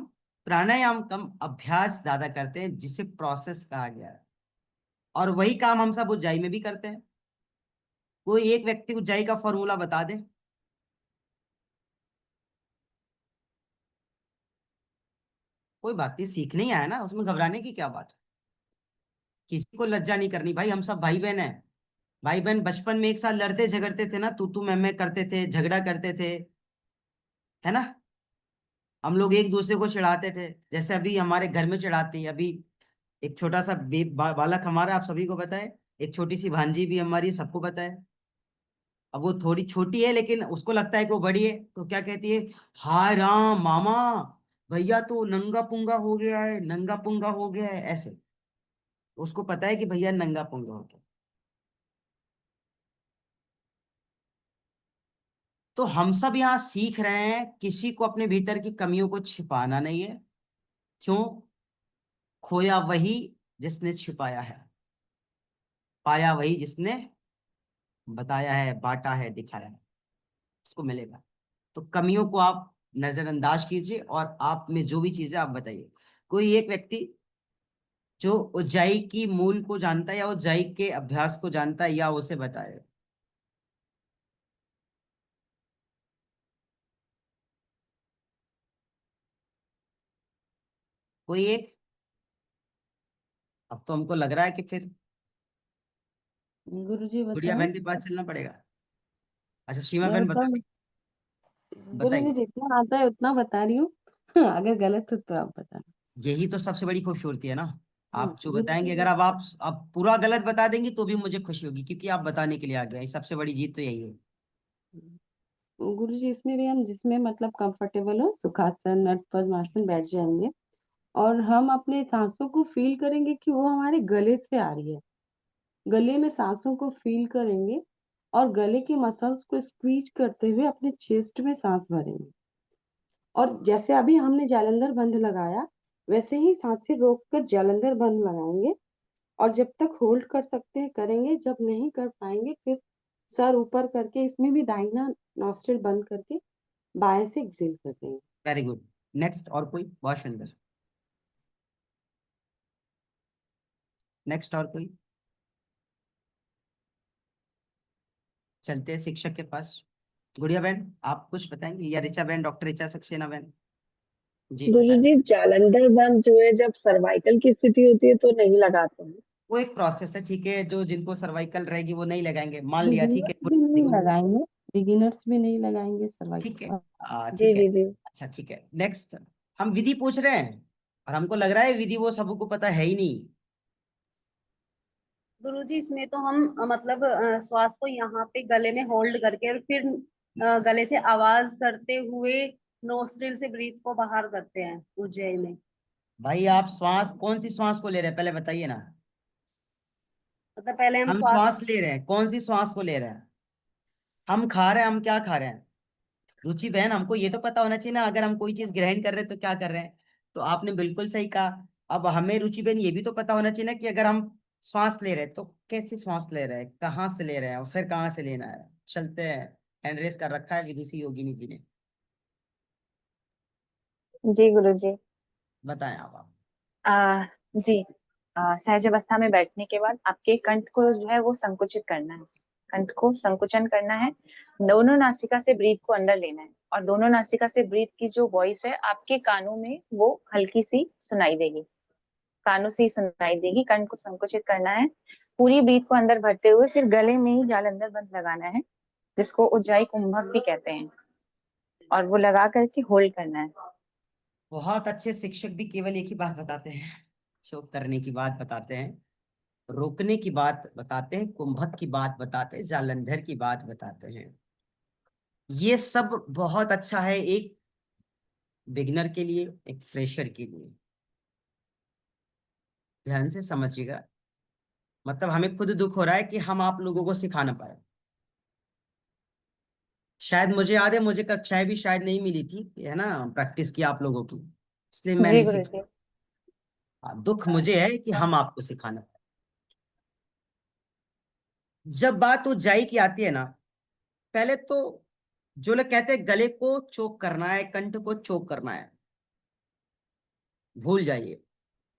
प्राणायाम कम, अभ्यास ज्यादा करते हैं, जिसे प्रोसेस कहा गया है। और वही काम हम सब उज्जाई में भी करते हैं। कोई एक व्यक्ति उज्जाई का फॉर्मूला बता दे। कोई बात नहीं, सीखने ही आया ना, उसमें घबराने की क्या बात है। किसी को लज्जा नहीं करनी भाई, हम सब भाई बहन हैं। भाई बहन बचपन में एक साथ लड़ते झगड़ते थे ना, तू मैं करते थे, झगड़ा करते थे, है ना। हम लोग एक दूसरे को चिढ़ाते थे, जैसे अभी हमारे घर में चिढ़ाते हैं। अभी एक छोटा सा बालक हमारा, आप सभी को पता है। एक छोटी सी भांजी भी हमारी, सबको पता है। अब वो थोड़ी छोटी है लेकिन उसको लगता है कि वो बड़ी है, तो क्या कहती है? हाय राम मामा, भैया तो नंगा पुंगा हो गया है, नंगा पुंगा हो गया है, ऐसे। उसको पता है कि भैया नंगा पुंगा हो गया। तो हम सब यहाँ सीख रहे हैं, किसी को अपने भीतर की कमियों को छिपाना नहीं है। क्यों? खोया वही जिसने छिपाया है, पाया वही जिसने बताया है, बांटा है, दिखाया है, उसको मिलेगा। तो कमियों को आप नजरअंदाज कीजिए और आप में जो भी चीजें आप बताइए। कोई एक व्यक्ति जो उज्जाई की मूल को जानता है या उज्जाई के अभ्यास को जानता है, या उसे बताए। कोई एक? अब तो हमको लग रहा है कि फिर गुरुजी गुड़िया बताओ। बहन के पास चलना पड़ेगा। अच्छा सीमा मैं बहन बता बताऊं? रही, गुरुजी बताइए। जितना आता है उतना बता रही हूँ। अगर गलत हो तो आप बताना। यही तो सबसे बड़ी खूबसूरती है ना, आप जो बताएंगे। अगर गुरुजी, अब आप पूरा गलत बता देंगे तो भी मुझे खुशी होगी, क्योंकि आप बताने के लिए आ गए हैं। सबसे बड़ी जीत तो यही है। गुरुजी इसमें भी हम जिसमें मतलब कंफर्टेबल हो, सुखासन, नट पद्मासन बैठ जाएंगे और हम अपने सांसों को फील करेंगे कि वो हमारे गले से आ रही है। गले में सांसों को फील करेंगे और गले की मसल्स को स्क्वीज करते हुए अपने चेस्ट में सांस भरेंगे। और जैसे अभी हमने जालंधर बंद लगाया, वैसे ही सांसें रोककर जालंधर बंद लगाएंगे। और जब तक होल्ड कर सकते हैं करेंगे, जब नहीं कर पाएंगे फिर सर ऊपर करके इसमें भी दाहिना नॉस्ट्रिल बंद करके बाएं से एक्सेल कर देंगे। Very good. नेक्स्ट, और कोई? बहुत सुंदर। नेक्स्ट, और कोई? चलते हैं शिक्षक के पास। गुड़िया बहन आप कुछ बताएंगे, या ऋचा बहन, डॉक्टर ऋचा सक्सेना बहन? जी बताएं। गुरुजी जालंधर बंद जो है जब सर्वाइकल की स्थिति होती है तो नहीं लगाते हैं। वो एक प्रोसेस है, ठीक है। जो जिनको सर्वाइकल रहेगी वो नहीं लगाएंगे, मान लिया, ठीक है। बिगिनर्स भी नहीं लगाएंगे, बिगिनर्स भी नहीं लगाएंगे ठीक है, सर्वाइकल। जी ठीक है। जी जी। अच्छा ठीक है, नेक्स्ट। हम विधि पूछ रहे हैं और हमको लग रहा है विधि वो सबको पता है ही नहीं। गुरुजी इसमें तो हम मतलब श्वास को यहाँ पे गले में होल्ड करके और फिर गले से आवाज करते हुए नोस्ट्रिल से ब्रीथ को बाहर करते हैं उज्जैन में। भाई आप श्वास, कौन सी श्वास को ले रहे हैं पहले बताइए ना। मतलब पहले हम हम श्वास। श्वास ले रहे हैं, कौन सी श्वास को ले रहे हैं? हम खा रहे हैं, हम क्या खा रहे हैं? रुचि बहन हमको ये तो पता होना चाहिए ना, अगर हम कोई चीज ग्रहण कर रहे हैं तो क्या कर रहे हैं। तो आपने बिल्कुल सही कहा। अब हमें रुचि बहन ये भी तो पता होना चाहिए ना कि अगर हम श्वास ले रहे हैं तो कैसी श्वास ले रहे हैं, कहाँ से ले रहे हैं और फिर कहाँ से लेना है। चलते हैं। हैंड रेस कर रखा है विदुषी योगिनी जी ने। जी गुरुजी। बताएं आप। आ, जी। सहज अवस्था में बैठने के बाद आपके कंठ को जो है वो संकुचित करना है। कंठ को संकुचन करना है। दोनों नासिका से ब्रीथ को अंदर लेना है और दोनों नासिका से ब्रीथ की जो वॉइस है आपके कानों में वो हल्की सी सुनाई देगी। कानों से ही सुनाई देगी। कंठ को संकुचित करना है। पूरी ब्रीथ को अंदर भरते हुए फिर गले में ही जालंधर बंद लगाना है, जिसको उज्जाई कुंभक भी कहते हैं, और वो लगा करके होल्ड करना है। बहुत अच्छे शिक्षक भी केवल एक ही बात बताते हैं, चोक करने की बात बताते हैं, रोकने की बात बताते हैं, कुंभक की बात बताते हैं, जालंधर की बात बताते हैं। ये सब बहुत अच्छा है एक बिगनर के लिए, एक फ्रेशर के लिए। ध्यान से समझिएगा। मतलब हमें खुद दुख हो रहा है कि हम आप लोगों को सिखा ना पाए। शायद मुझे याद है, मुझे कक्षाएं भी शायद नहीं मिली थी, है ना, प्रैक्टिस की आप लोगों की, इसलिए मैं जी नहीं सीखा। गुरुजी। दुख मुझे है कि हम आपको सिखाना पाए। जब बात ऊंचाई की आती है ना, पहले तो जो लोग कहते हैं गले को चोक करना है, कंठ को चोक करना है, भूल जाइए।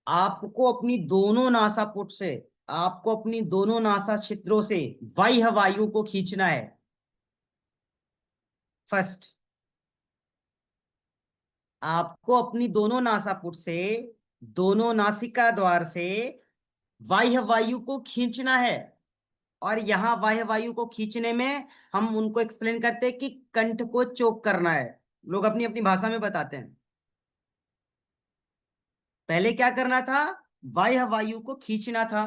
आपको अपनी दोनों नासापुट से, आपको अपनी दोनों नासा छिद्रों से बाह्य वायु को खींचना है। फर्स्ट, आपको अपनी दोनों नासापुट से, दोनों नासिका द्वार से बाह्य वायु को खींचना है। और यहां बाह्य वायु को खींचने में हम उनको एक्सप्लेन करते हैं कि कंठ को चोक करना है। लोग अपनी अपनी भाषा में बताते हैं। पहले क्या करना था? बाह्य वायु को खींचना था।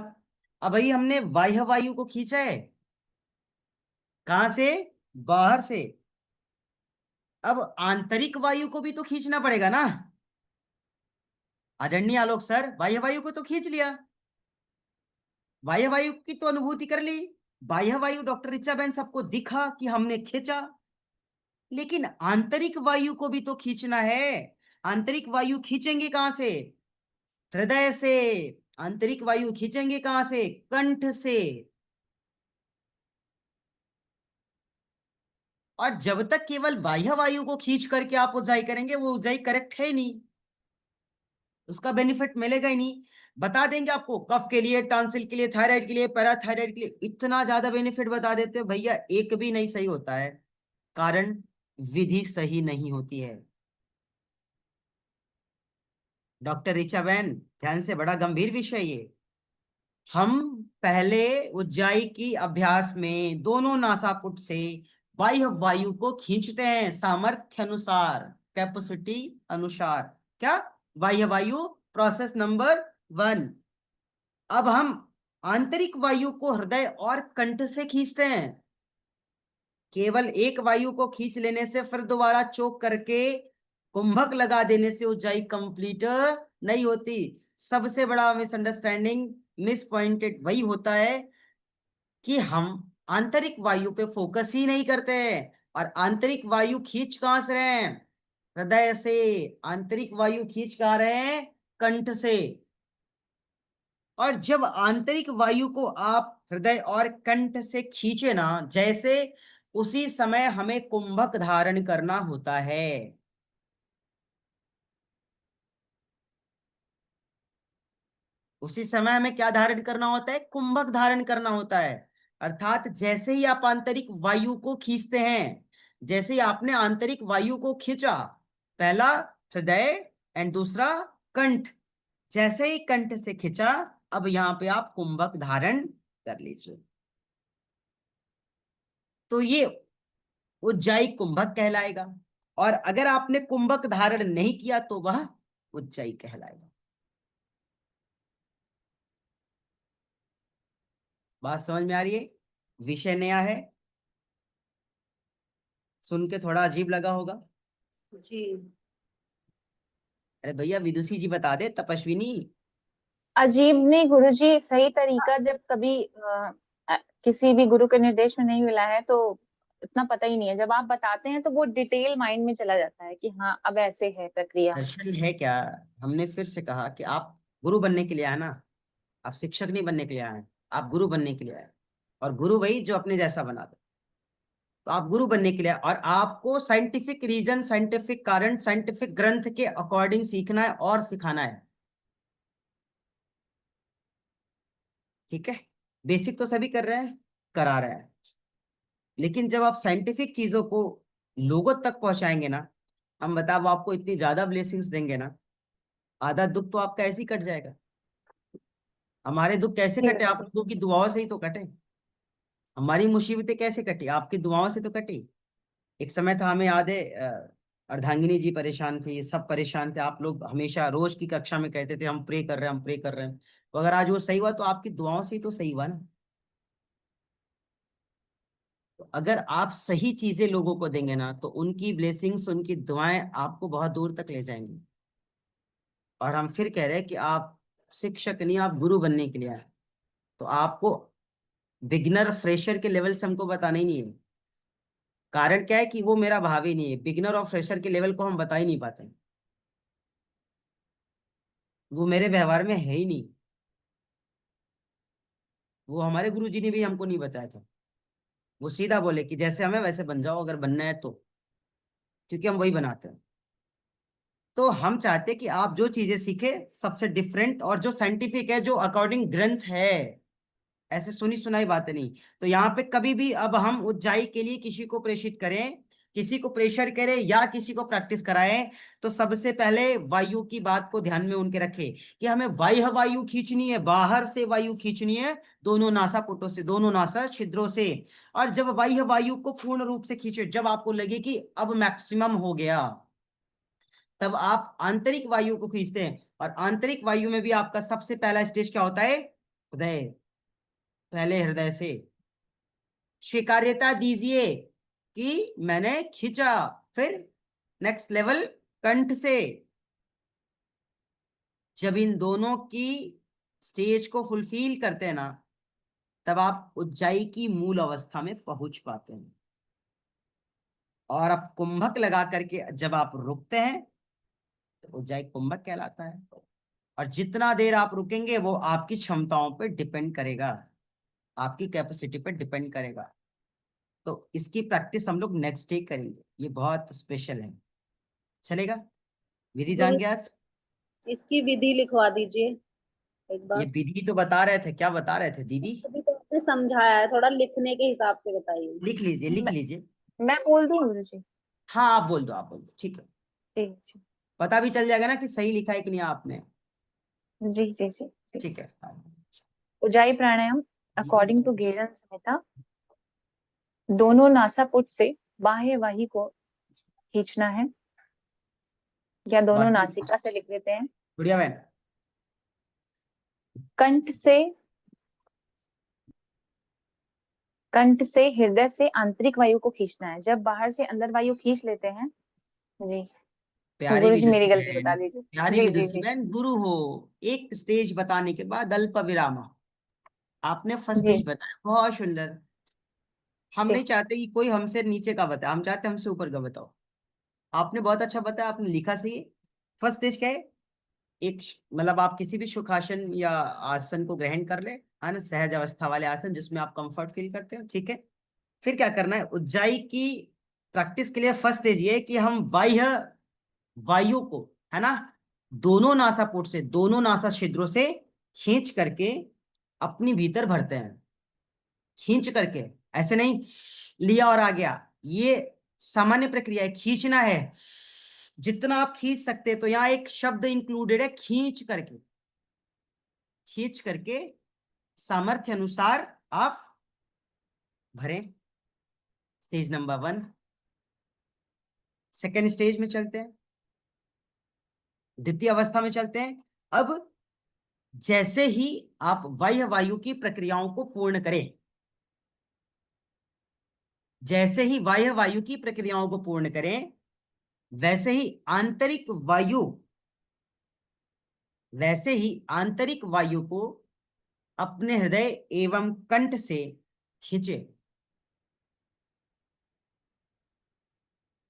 अब भाई हमने बाह्य वायु को खींचा है, कहां से? बाहर से। अब आंतरिक वायु को भी तो खींचना पड़ेगा ना। आदरणीय आलोक सर, बाह्य वायु को तो खींच लिया, बाह्य वायु की तो अनुभूति कर ली, बाह्य वायु डॉक्टर ऋचा बहन सबको दिखा कि हमने खींचा, लेकिन आंतरिक वायु को भी तो खींचना है। आंतरिक वायु खींचेंगे कहां से? हृदय से। आंतरिक वायु खींचेंगे कहां से? कंठ से। और जब तक केवल बाह्य वायु को खींच करके आप ऊंचाई करेंगे, वो ऊंचाई करेक्ट है ही नहीं, उसका बेनिफिट मिलेगा ही नहीं। बता देंगे आपको कफ के लिए, टॉन्सिल के लिए, थायराइड के लिए, पैराथायराइड के लिए, इतना ज्यादा बेनिफिट बता देते हो भैया, एक भी नहीं सही होता है। कारण विधि सही नहीं होती है। डॉक्टर ऋचा बहन, ध्यान से, बड़ा गंभीर विषय ये। हम पहले ऊंचाई की अभ्यास में दोनों नासापुट से बाह्य वायु को खींचते हैं सामर्थ्य अनुसार, कैपेसिटी अनुसार। क्या? बाह्य वायु, प्रोसेस नंबर 1। अब हम आंतरिक वायु को हृदय और कंठ से खींचते हैं। केवल एक वायु को खींच लेने से, फिर दोबारा चोक करके कुंभक लगा देने से ऊंचाई कंप्लीट नहीं होती। सबसे बड़ा मिसअंडरस्टैंडिंग, मिस पॉइंटेड वही होता है कि हम आंतरिक वायु पे फोकस ही नहीं करते हैं। और आंतरिक वायु खींच कहां से रहे हैं? हृदय से। आंतरिक वायु खींच कहां रहे हैं? कंठ से। और जब आंतरिक वायु को आप हृदय और कंठ से खींचे ना, जैसे, उसी समय हमें कुंभक धारण करना होता है। उसी समय हमें क्या धारण करना होता है? कुंभक धारण करना होता है। अर्थात जैसे ही आप आंतरिक वायु को खींचते हैं, जैसे ही आपने आंतरिक वायु को खींचा, पहला हृदय एंड दूसरा कंठ, जैसे ही कंठ से खींचा, अब यहां पे आप कुंभक धारण कर लीजिए। तो ये उज्जाई कुंभक कहलाएगा। और अगर आपने कुंभक धारण नहीं किया तो वह उज्जाई कहलाएगा। बात समझ में आ रही है? विषय नया है, सुन के थोड़ा अजीब लगा होगा। जी। अरे भैया विदुषी जी बता दे, तपस्विनी। अजीब नहीं गुरुजी, सही तरीका जब कभी किसी भी गुरु के निर्देश में नहीं मिला है तो इतना पता ही नहीं है। जब आप बताते हैं तो वो डिटेल माइंड में चला जाता है कि हाँ अब ऐसे है प्रक्रिया। दर्शन है क्या? हमने फिर से कहा कि आप गुरु बनने के लिए आए ना, आप शिक्षक नहीं बनने के लिए आए, आप गुरु बनने के लिए आए। और गुरु वही जो अपने जैसा बना दे। तो आप गुरु बनने के लिए आए, और आपको साइंटिफिक रीजन, साइंटिफिक कारण, साइंटिफिक ग्रंथ के अकॉर्डिंग सीखना है और सिखाना है। ठीक है? बेसिक तो सभी कर रहे हैं, करा रहे हैं। लेकिन जब आप साइंटिफिक चीजों को लोगों तक पहुंचाएंगे ना, हम बताओ, वो आपको इतनी ज्यादा ब्लेसिंग्स देंगे ना, आधा दुख तो आपका ऐसे ही कट जाएगा। हमारे दुख कैसे जी कटे? आप गुरुजी। लोगों की दुआओं से ही तो कटे। हमारी मुसीबतें कैसे कटी? आपकी दुआओं से तो कटी। एक समय था, हमें याद है, अर्धांगिनी जी परेशान थी, सब परेशान थे। आप लोग हमेशा रोज की कक्षा में कहते थे हम प्रे कर रहे हैं, हम प्रे कर रहे हैं। तो अगर आज वो सही हुआ तो आपकी दुआओं से ही तो सही हुआ ना। तो अगर आप सही चीजें लोगों को देंगे ना, तो उनकी ब्लेसिंग्स, उनकी दुआएं आपको बहुत दूर तक ले जाएंगी। और हम फिर कह रहे हैं कि आप शिक्षक नहीं, आप गुरु बनने के लिए आए। तो आपको बिगनर फ्रेशर के लेवल से हमको बताना ही नहीं है। कारण क्या है कि वो मेरा भाव ही नहीं है। बिगनर और फ्रेशर के लेवल को हम बता ही नहीं पाते, वो मेरे व्यवहार में है ही नहीं। वो हमारे गुरुजी ने भी हमको नहीं बताया था। वो सीधा बोले कि जैसे हमें वैसे बन जाओ, अगर बनना है तो। क्योंकि हम वही बनाते हैं। तो हम चाहते हैं कि आप जो चीजें सीखे सबसे डिफरेंट, और जो साइंटिफिक है, जो अकॉर्डिंग ग्रंथ है, ऐसे सुनी सुनाई बातें नहीं। तो यहाँ पे कभी भी अब हम उज्जाई के लिए किसी को प्रेषित करें, किसी को प्रेशर करें या किसी को प्रैक्टिस कराएं, तो सबसे पहले वायु की बात को ध्यान में उनके रखें कि हमें बाह्य वायु खींचनी है, बाहर से वायु खींचनी है, दोनों नासापुटों से, दोनों नासा छिद्रों से। और जब बाह्य वायु को पूर्ण रूप से खींचे, जब आपको लगे कि अब मैक्सिमम हो गया, तब आप आंतरिक वायु को खींचते हैं। और आंतरिक वायु में भी आपका सबसे पहला स्टेज क्या होता है? हृदय। पहले हृदय से स्वीकार्यता दीजिए कि मैंने खींचा। फिर नेक्स्ट लेवल कंठ से। जब इन दोनों की स्टेज को फुलफिल करते हैं ना, तब आप उज्जाई की मूल अवस्था में पहुंच पाते हैं। और अब कुंभक लगा करके जब आप रुकते हैं, तो उज्जाई कुंभक कहलाता है। और जितना देर आप रुकेंगे वो आपकी क्षमताओं पे डिपेंड करेगा, आपकी कैपेसिटी पे डिपेंड करेगा। तो इसकी प्रैक्टिस हम लोग नेक्स्ट डे करेंगे, ये बहुत स्पेशल है। चलेगा? विधि गुरु जान गया आज? इसकी विधि लिखवा दीजिए एक ये बार। विधि तो बता रहे थे, क्या बता रहे थे दीदी? अभी तो आपने समझाया है, थोड़ा लिखने के हिसाब से बताइए। लिख लीजिए, लिख मैं लीजिए। मैं बोल दूं गुरुजी? हाँ, आप बोल दो, आप बोल दो, ठीक है। ठीक है। पता भी चल जाएगा ना कि सही लिखा है कि नहीं आपने। जी जी जी जी। ठीक है। उज्जाई प्राणायाम अकॉर्डिंग टू गेलन संहिता, दोनों नासापुट से बाह्य वायु को खींचना है, या दोनों बाकी नासिका से लिख लेते हैं। बढ़िया बहन। कंठ से हृदय से आंतरिक वायु को खींचना है। जब बाहर से अंदर वायु खींच लेते हैं जी, तो प्यारी गुरु जी मेरी विदुषी गलती बहन, बता दीजिए। प्यारी जी जी विदुषी जी बहन, गुरु हो। एक स्टेज बताने के बाद अल्प विराम। आपने फर्स्ट जी स्टेज बताया, बहुत सुंदर। हम जी नहीं चाहते कि कोई हमसे नीचे का बताए, हम चाहते हमसे ऊपर का बताओ। आपने बहुत अच्छा बताया, आपने लिखा सही है। फर्स्ट स्टेज क्या है? मतलब आप किसी भी सुखासन या आसन को ग्रहण कर ले, है ना, सहज अवस्था वाले आसन जिसमें आप कंफर्ट फील करते हो, ठीक है। फिर क्या करना है? उज्जाई की प्रैक्टिस के लिए फर्स्ट स्टेज ये है कि हम बाह्य वायु को, है ना, दोनों नासापुट से, दोनों नासा छिद्रों से खींच करके अपनी भीतर भरते हैं। खींच करके, ऐसे नहीं लिया और आ गया, ये सामान्य प्रक्रिया है। खींचना है जितना आप खींच सकते हैं। तो यहाँ एक शब्द इंक्लूडेड है, खींच करके। खींच करके सामर्थ्य अनुसार आप भरें। Stage number 1। सेकेंड स्टेज में चलते हैं, द्वितीय अवस्था में चलते हैं। अब जैसे ही आप बाह्य वायु की प्रक्रियाओं को पूर्ण करें, जैसे ही बाह्य वायु की प्रक्रियाओं को पूर्ण करें, वैसे ही आंतरिक वायु, वैसे ही आंतरिक वायु को अपने हृदय एवं कंठ से खींचे।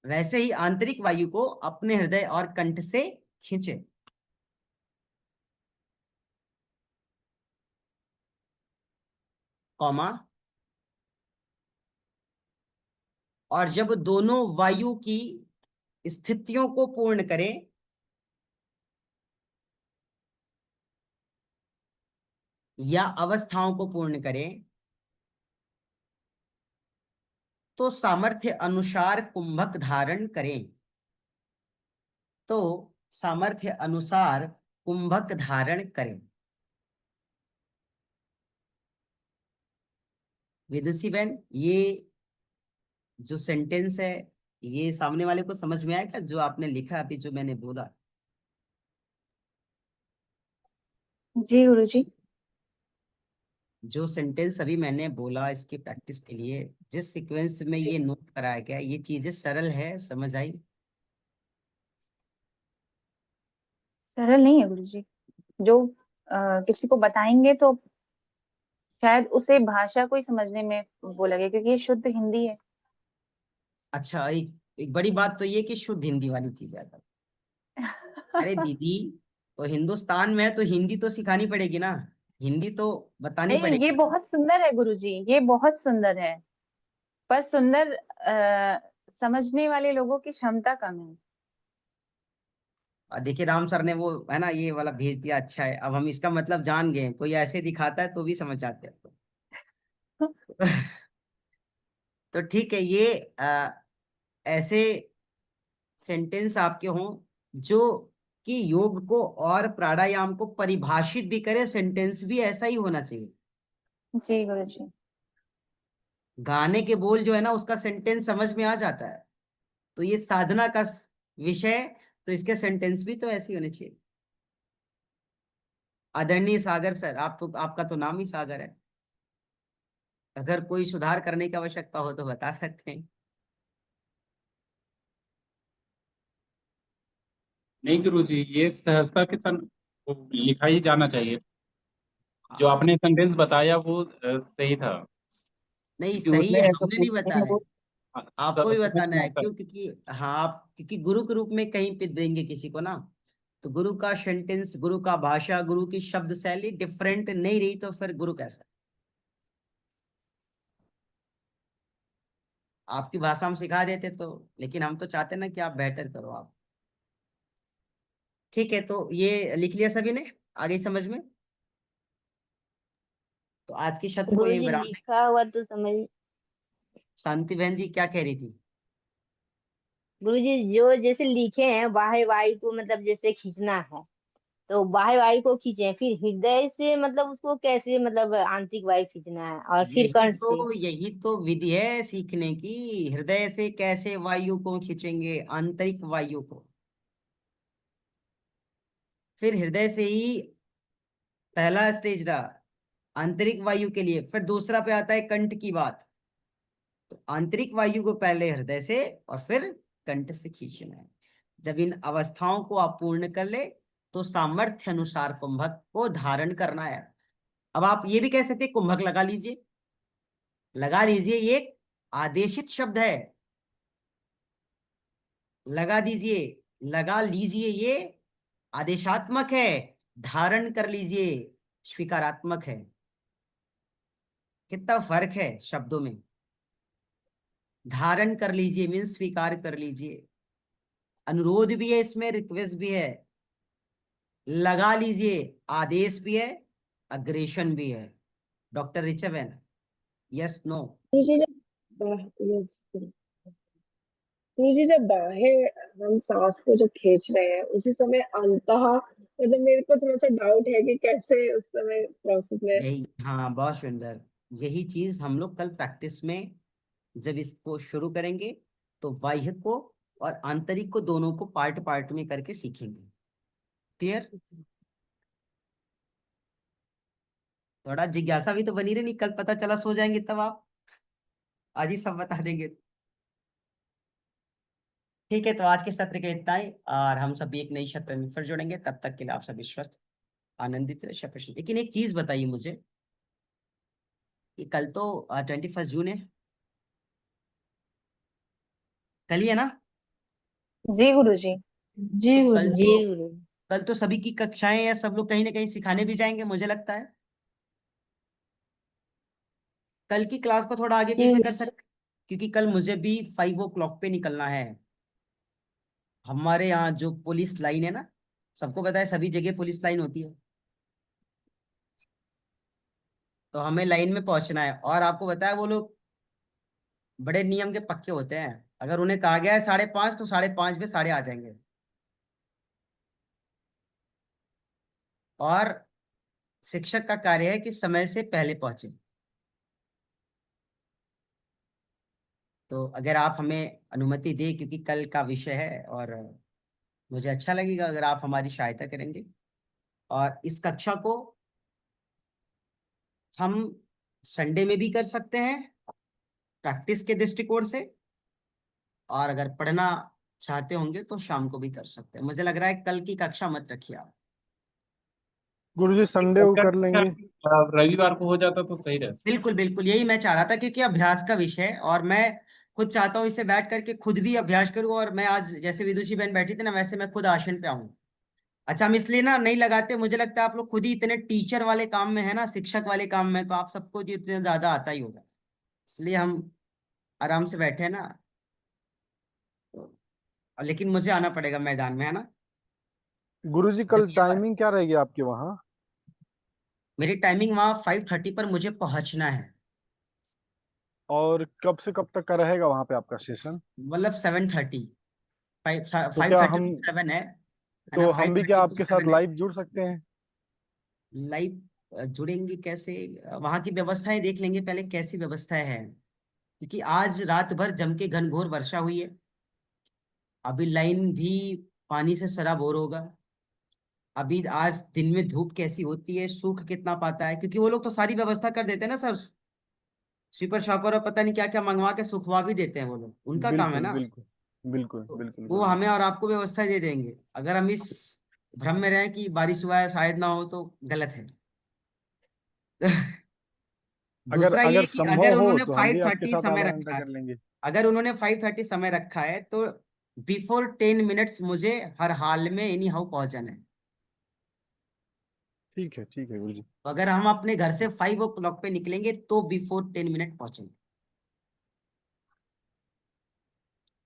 वैसे ही आंतरिक वायु को अपने हृदय और कंठ से खींचे। कॉमा। और जब दोनों वायु की स्थितियों को पूर्ण करें, या अवस्थाओं को पूर्ण करें, तो सामर्थ्य अनुसार कुंभक धारण करें। तो सामर्थ्य अनुसार कुंभक धारण करें। विदुषी बहन, ये जो सेंटेंस है, ये सामने वाले को समझ में आएगा जो आपने लिखा अभी, जो मैंने बोला? जी गुरु जी। जो सेंटेंस अभी मैंने बोला इसकी प्रैक्टिस के लिए, जिस सीक्वेंस में ये नोट कराया गया, ये चीजें सरल है, समझ आई? सरल नहीं है गुरु जी। जो किसी को बताएंगे तो शायद उसे भाषा को ही समझने में वो लगे, क्योंकि ये शुद्ध हिंदी है। अच्छा, एक बड़ी बात तो ये कि शुद्ध हिंदी वाली चीज है। अरे दीदी, तो हिंदुस्तान में है तो हिंदी तो सिखानी पड़ेगी ना, हिंदी तो बतानी नहीं, ये पड़ेगी। बहुत सुंदर है गुरु जी, ये बहुत सुंदर है। पर सुंदर समझने वाले लोगों की क्षमता कम है। और देखिए, राम सर ने वो, है ना, ये वाला भेज दिया। अच्छा है, अब हम इसका मतलब जान गए। कोई ऐसे दिखाता है तो भी समझ जाते हैं। तो ठीक है, ये ऐसे सेंटेंस आपके हों जो कि योग को और प्राणायाम को परिभाषित भी करे। सेंटेंस भी ऐसा ही होना चाहिए। जी गुरु जी। गाने के बोल जो है ना, उसका सेंटेंस समझ में आ जाता है। तो ये साधना का विषय, तो इसके सेंटेंस भी तो ऐसे ही होने चाहिए। आदरणीय सागर सर, आप तो, आपका तो नाम ही सागर है। अगर कोई सुधार करने की आवश्यकता हो तो बता सकते हैं। नहीं गुरु जी, ये सहजता के संग वो लिखा ही जाना चाहिए। जो हाँ, आपने सेंटेंस बताया वो सही था, नहीं क्योंकि सही उसमें है, ऐसा हमने नहीं पूछने में बताया है। वो आपको भी समझ बताना में है, आता है। क्यों? क्योंकि हाँ, आप क्योंकि गुरु के रूप में कहीं पे देंगे किसी को ना, तो गुरु का सेंटेंस, गुरु का भाषा, गुरु की शब्द शैली डिफरेंट नहीं रही तो फिर गुरु कैसा? आपकी भाषा हम सिखा देते तो, लेकिन हम तो चाहते ना कि आप बेहतर करो आप। ठीक है, तो ये लिख लिया सभी ने? आ गई समझ में? तो आज की सत्र को यही गुरुजी विराम दें। लिखा हुआ तो समझ। शांति बहन जी क्या कह रही थी? गुरुजी जो जैसे लिखे हैं बाह्य वायु को मतलब जैसे खींचना है, तो बाह्य वायु को खींचे, फिर हृदय से मतलब उसको कैसे मतलब आंतरिक वायु खींचना है, और फिर कंठ से। यही तो विधि है सीखने की। हृदय से कैसे वायु को खींचेंगे, आंतरिक वायु को। फिर हृदय से ही पहला स्टेज रहा आंतरिक वायु के लिए, फिर दूसरा पे आता है कंठ की बात। तो आंतरिक वायु को पहले हृदय से और फिर कंठ से खींचना है। जब इन अवस्थाओं को आप पूर्ण कर ले तो सामर्थ्य अनुसार कुंभक को धारण करना है। अब आप ये भी कह सकते हैं कुंभक लगा लीजिए, लगा लीजिए, ये एक आदेशित शब्द है, लगा दीजिए, लगा लीजिए, ये आदेशात्मक है। धारण कर लीजिए स्वीकारात्मक है। कितना फर्क है शब्दों में। धारण कर लीजिए मीन्स स्वीकार कर लीजिए, अनुरोध भी है इसमें, रिक्वेस्ट भी है। लगा लीजिए आदेश भी है, अग्रेशन भी है। डॉक्टर रिचवन, यस नो? गुरुजी जब बाह्य हम सांस को जब खींच रहे हैं उसी समय अंतः मतलब मेरे को थोड़ा सा डाउट है कि कैसे उस समय प्रोसेस में। यही, हाँ, बहुत सुंदर। यही चीज हम लोग कल प्रैक्टिस में जब इसको शुरू करेंगे तो बाह्य को और आंतरिक को दोनों को पार्ट पार्ट में करके सीखेंगे। क्लियर? थोड़ा जिज्ञासा भी तो बनी रही, नहीं कल पता चला सो जाएंगे तब आप, आज ही सब बता देंगे। ठीक है, तो आज के सत्र के इतना ही, और हम सभी एक नई सत्र में फिर जुड़ेंगे। तब तक के लिए आप सभी स्वस्थ आनंदित रहे, शपथ। लेकिन एक चीज बताइए मुझे कि कल तो 21 जून है, कल ही है ना? जी गुरुजी। जी तो गुरु जी गुरु। कल तो सभी की कक्षाएं या सब लोग कहीं ना कहीं सिखाने भी जाएंगे मुझे लगता है। कल की क्लास को थोड़ा आगे जी पीछे कर सकते हैं, क्योंकि कल मुझे भी 5 o'clock पे निकलना है। हमारे यहाँ जो पुलिस लाइन है ना, सबको पता है सभी जगह पुलिस लाइन होती है, तो हमें लाइन में पहुंचना है। और आपको बताया वो लोग बड़े नियम के पक्के होते हैं, अगर उन्हें कहा गया है 5:30 तो 5:30 पे साढ़े आ जाएंगे। और शिक्षक का कार्य है कि समय से पहले पहुंचे। तो अगर आप हमें अनुमति दें, क्योंकि कल का विषय है और मुझे अच्छा लगेगा अगर आप हमारी सहायता करेंगे, और इस कक्षा को हम संडे में भी कर सकते हैं प्रैक्टिस के दृष्टिकोण से, और अगर पढ़ना चाहते होंगे तो शाम को भी कर सकते हैं। मुझे लग रहा है कल की कक्षा मत रखिए आप। गुरुजी संडे को कर लेंगे। रविवार को हो जाता तो सही रहता। बिल्कुल बिल्कुल, यही मैं चाह रहा था, क्योंकि अभ्यास का विषय है और मैं खुद चाहता हूँ इसे बैठ करके खुद भी अभ्यास करूँ। और मैं आज जैसे विदुषी बहन बैठी थी ना, वैसे मैं खुद आसन पे आऊँ। अच्छा, हम इसलिए ना नहीं लगाते, मुझे लगता है आप लोग खुद ही इतने टीचर वाले काम में है ना, शिक्षक वाले काम में, तो आप सबको जो इतने ज्यादा आता ही होगा, इसलिए हम आराम से बैठे हैं ना। तो, लेकिन मुझे आना पड़ेगा मैदान में, है ना? गुरुजी जब कल ये टाइमिंग क्या रहेगी आपके वहाँ? मेरी टाइमिंग वहाँ 5:30 पर मुझे पहुंचना है। और कब से कब तक का रहेगा वहाँ पे आपका सेशन? मतलब 7:30, फाइव तो फाइव क्या थर्टी हम टू सेवन है ना? तो हम फाइव भी क्या थर्टी टू आपके साथ सेवन है। लाइव जुड़ सकते हैं? लाइव जुड़ेंगे कैसे? वहां की व्यवस्थाएं देख लेंगे पहले कैसी व्यवस्थाएं हैं, क्योंकि आज रात भर जम के घनघोर वर्षा हुई है। अभी लाइन भी पानी से सराबोर होगा। अभी आज दिन में धूप कैसी होती है, सूख कितना पाता है, क्योंकि वो लोग तो सारी व्यवस्था कर देते हैं ना सर, स्वीपर शॉपर और पता नहीं क्या क्या मंगवा के सुखवा भी देते हैं वो लोग, उनका काम है बिल्कुल ना। बिल्कुल बिल्कुल तो बिल्कुल वो गुरुजी। हमें और आपको व्यवस्था दे देंगे। अगर हम इस भ्रम में रहें कि बारिश हुआ है शायद ना हो, तो गलत है। अगर दूसरा ये अगर कि संभव अगर हो उन्होंने तो हम फाइव भी आपके थर्टी साथ समय आधा घंटा रखा है, कर लेंगे। अगर उन्होंने 5:30 समय रखा है तो बिफोर 10 मिनट्स मुझे हर हाल में एनी हाउ पहुंच जाना है। ठीक है गुरुजी। तो अगर हम अपने घर से 5 o'clock पे निकलेंगे तो बिफोर 10 मिनट पहुंचेंगे।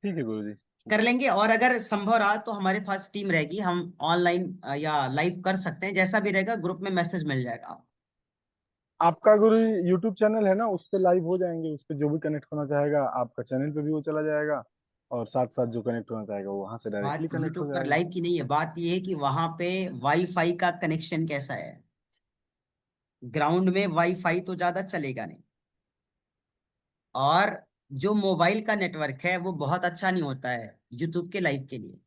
ठीक है गुरुजी। कर लेंगे। और अगर संभव रहा तो हमारे पास टीम रहेगी, हम ऑनलाइन या लाइव कर सकते हैं, जैसा भी रहेगा ग्रुप में मैसेज मिल जाएगा। आपका गुरु यूट्यूब चैनल है ना, उस पे लाइव हो जाएंगे, उस पे जो भी कनेक्ट होना चाहेगा आपका चैनल पे भी वो चला जाएगा। और साथ साथ जो कनेक्ट होना चाहेगा वो वहां से बात डायरेक्टली कनेक्ट हो यूट्यूब पर जाएगा। लाइव की नहीं है, बात ये है कि वहां पे वाईफाई का कनेक्शन कैसा है। ग्राउंड में वाईफाई तो ज्यादा चलेगा नहीं, और जो मोबाइल का नेटवर्क है वो बहुत अच्छा नहीं होता है यूट्यूब के लाइव के लिए।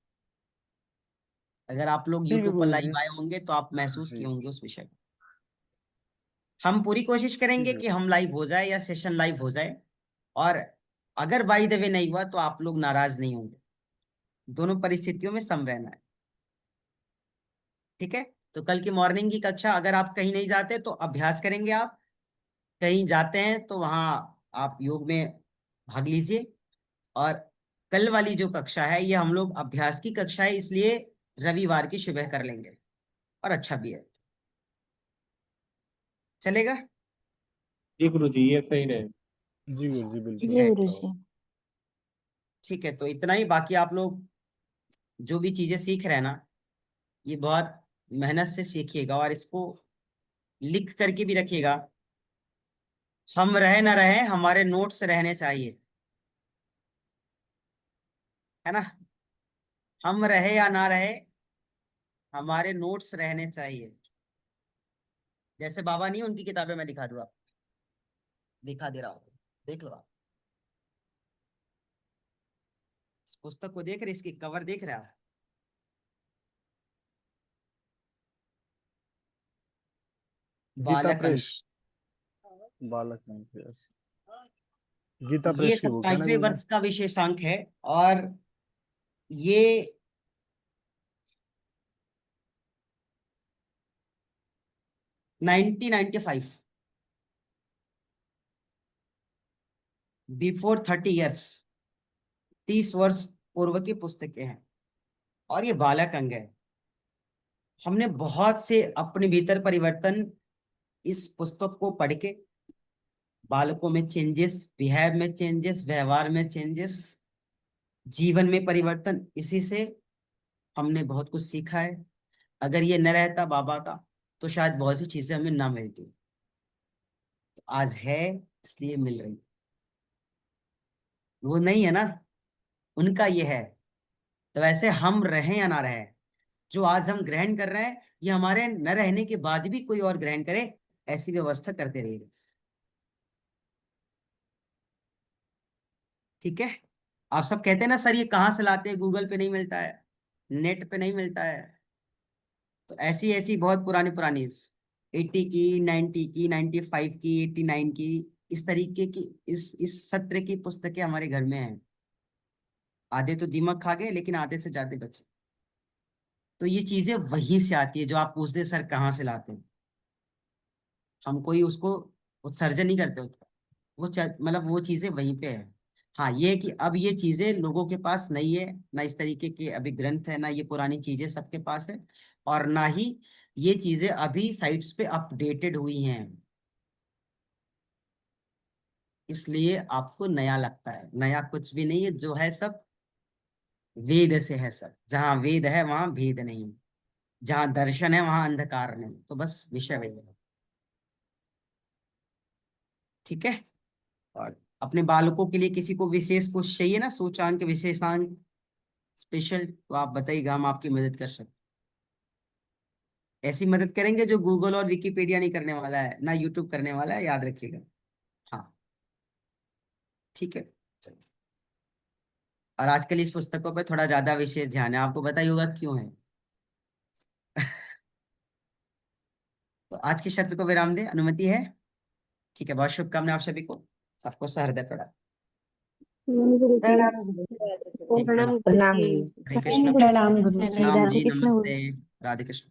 अगर आप लोग ठीक है यूट्यूब पर गुरु जी। लाइव आए होंगे तो आप महसूस जी किए होंगे उस विषय को। हम पूरी कोशिश ठीक करेंगे है। कि हम लाइव हो जाए या सेशन लाइव हो जाए, और अगर बाई द वे नहीं हुआ तो आप लोग नाराज नहीं होंगे। दोनों परिस्थितियों में सम रहना है, ठीक है। तो कल की मॉर्निंग की कक्षा, अगर आप कहीं नहीं जाते तो अभ्यास करेंगे, आप कहीं जाते हैं तो वहां आप योग में भाग लीजिए। और कल वाली जो कक्षा है ये हम लोग अभ्यास की कक्षा है, इसलिए रविवार की सुबह कर लेंगे, और अच्छा भी है, चलेगा। जी गुरु जी, ये सही रहे। जी गुरु जी बिल्कुल। ठीक जी है, गुरुजी। ठीक है, तो इतना ही। बाकी आप लोग जो भी चीजें सीख रहे हैं ना, ये बहुत मेहनत से सीखिएगा, और इसको लिख करके भी रखिएगा। हम रहे ना रहे, हमारे नोट्स रहने चाहिए, है ना। हम रहे या ना रहे, हमारे नोट्स रहने चाहिए। जैसे बाबा नहीं, उनकी किताबें मैं दिखा दूँ आप, दिखा दे रहा हूँ, देख लो आप। इस पुस्तक को देख रहे, इसकी कवर देख रहे आप। गीता बालक अंक। प्रेस। बालक नहीं, yes। गीता ये प्रेस की बुक है ना 27वें गुरु जी? वर्ष का विशेषांक है, और ये 1995, बिफोर 30 इयर्स, 30 वर्ष पूर्व की पुस्तकें हैं, और ये बालक अंग है। हमने बहुत से अपने भीतर परिवर्तन इस पुस्तक को पढ़ के, बालकों में चेंजेस, बिहेव में चेंजेस, व्यवहार में चेंजेस, जीवन में परिवर्तन, इसी से हमने बहुत कुछ सीखा है। अगर ये न रहता बाबा का तो शायद बहुत सी चीजें हमें ना मिलती। तो आज है, इसलिए मिल रही। वो नहीं है ना, उनका ये है। तो वैसे हम रहें या ना रहें, जो आज हम ग्रहण कर रहे हैं, ये हमारे न रहने के बाद भी कोई और ग्रहण करे, ऐसी व्यवस्था करते रहिए, ठीक है। आप सब कहते हैं ना सर ये कहाँ से लाते हैं, गूगल पे नहीं मिलता है, नेट पे नहीं मिलता है। तो ऐसी ऐसी बहुत पुरानी पुरानी 80 की, 90 की, 95 की, 89 की, इस तरीके की, इस सत्र की पुस्तकें हमारे घर में हैं। आधे तो दीमक खा गए, लेकिन आधे से ज्यादा बचे। तो ये चीजें वहीं से आती है, जो आप पूछते सर कहाँ से लाते हैं। हम कोई उसको उत्सर्जन नहीं करते उसका, मतलब वो चीजें वहीं पे है। हाँ, ये है कि अब ये चीजें लोगों के पास नहीं है, ना इस तरीके के अभी ग्रंथ है, ना ये पुरानी चीजें सबके पास है, और ना ही ये चीजें अभी साइट्स पे अपडेटेड हुई हैं। इसलिए आपको नया लगता है, नया कुछ भी नहीं है, जो है सब वेद से है। सब जहाँ वेद है वहां भेद नहीं, जहाँ दर्शन है वहां अंधकार नहीं, तो बस विषय वेद है, ठीक है। और अपने बालकों के लिए किसी को विशेष कुछ चाहिए ना, सूचांक विशेषांक स्पेशल, तो आप बताइएगा, हम आपकी मदद कर सकते। ऐसी मदद करेंगे जो गूगल और विकिपीडिया नहीं करने वाला है, ना यूट्यूब करने वाला है, याद रखिएगा। हाँ, ठीक है, चलिए। और आजकल इस पुस्तकों पे थोड़ा ज्यादा विशेष ध्यान है, आपको पता ही होगा क्यों है। तो आज के सत्र को विराम दे, अनुमति है? ठीक है, बहुत शुभकामनाएं आप सभी को, सबको सहृदय प्रणाम। गुरु जी। प्रणाम गुरु जी। ठीक है, प्रणाम गुरु प्रणाम जी। गुरु जी। हरे कृष्ण, प्रणाम गुरु जी। राम राधे जी कृष्ण गुरु। नमस्ते, राधे कृष्ण।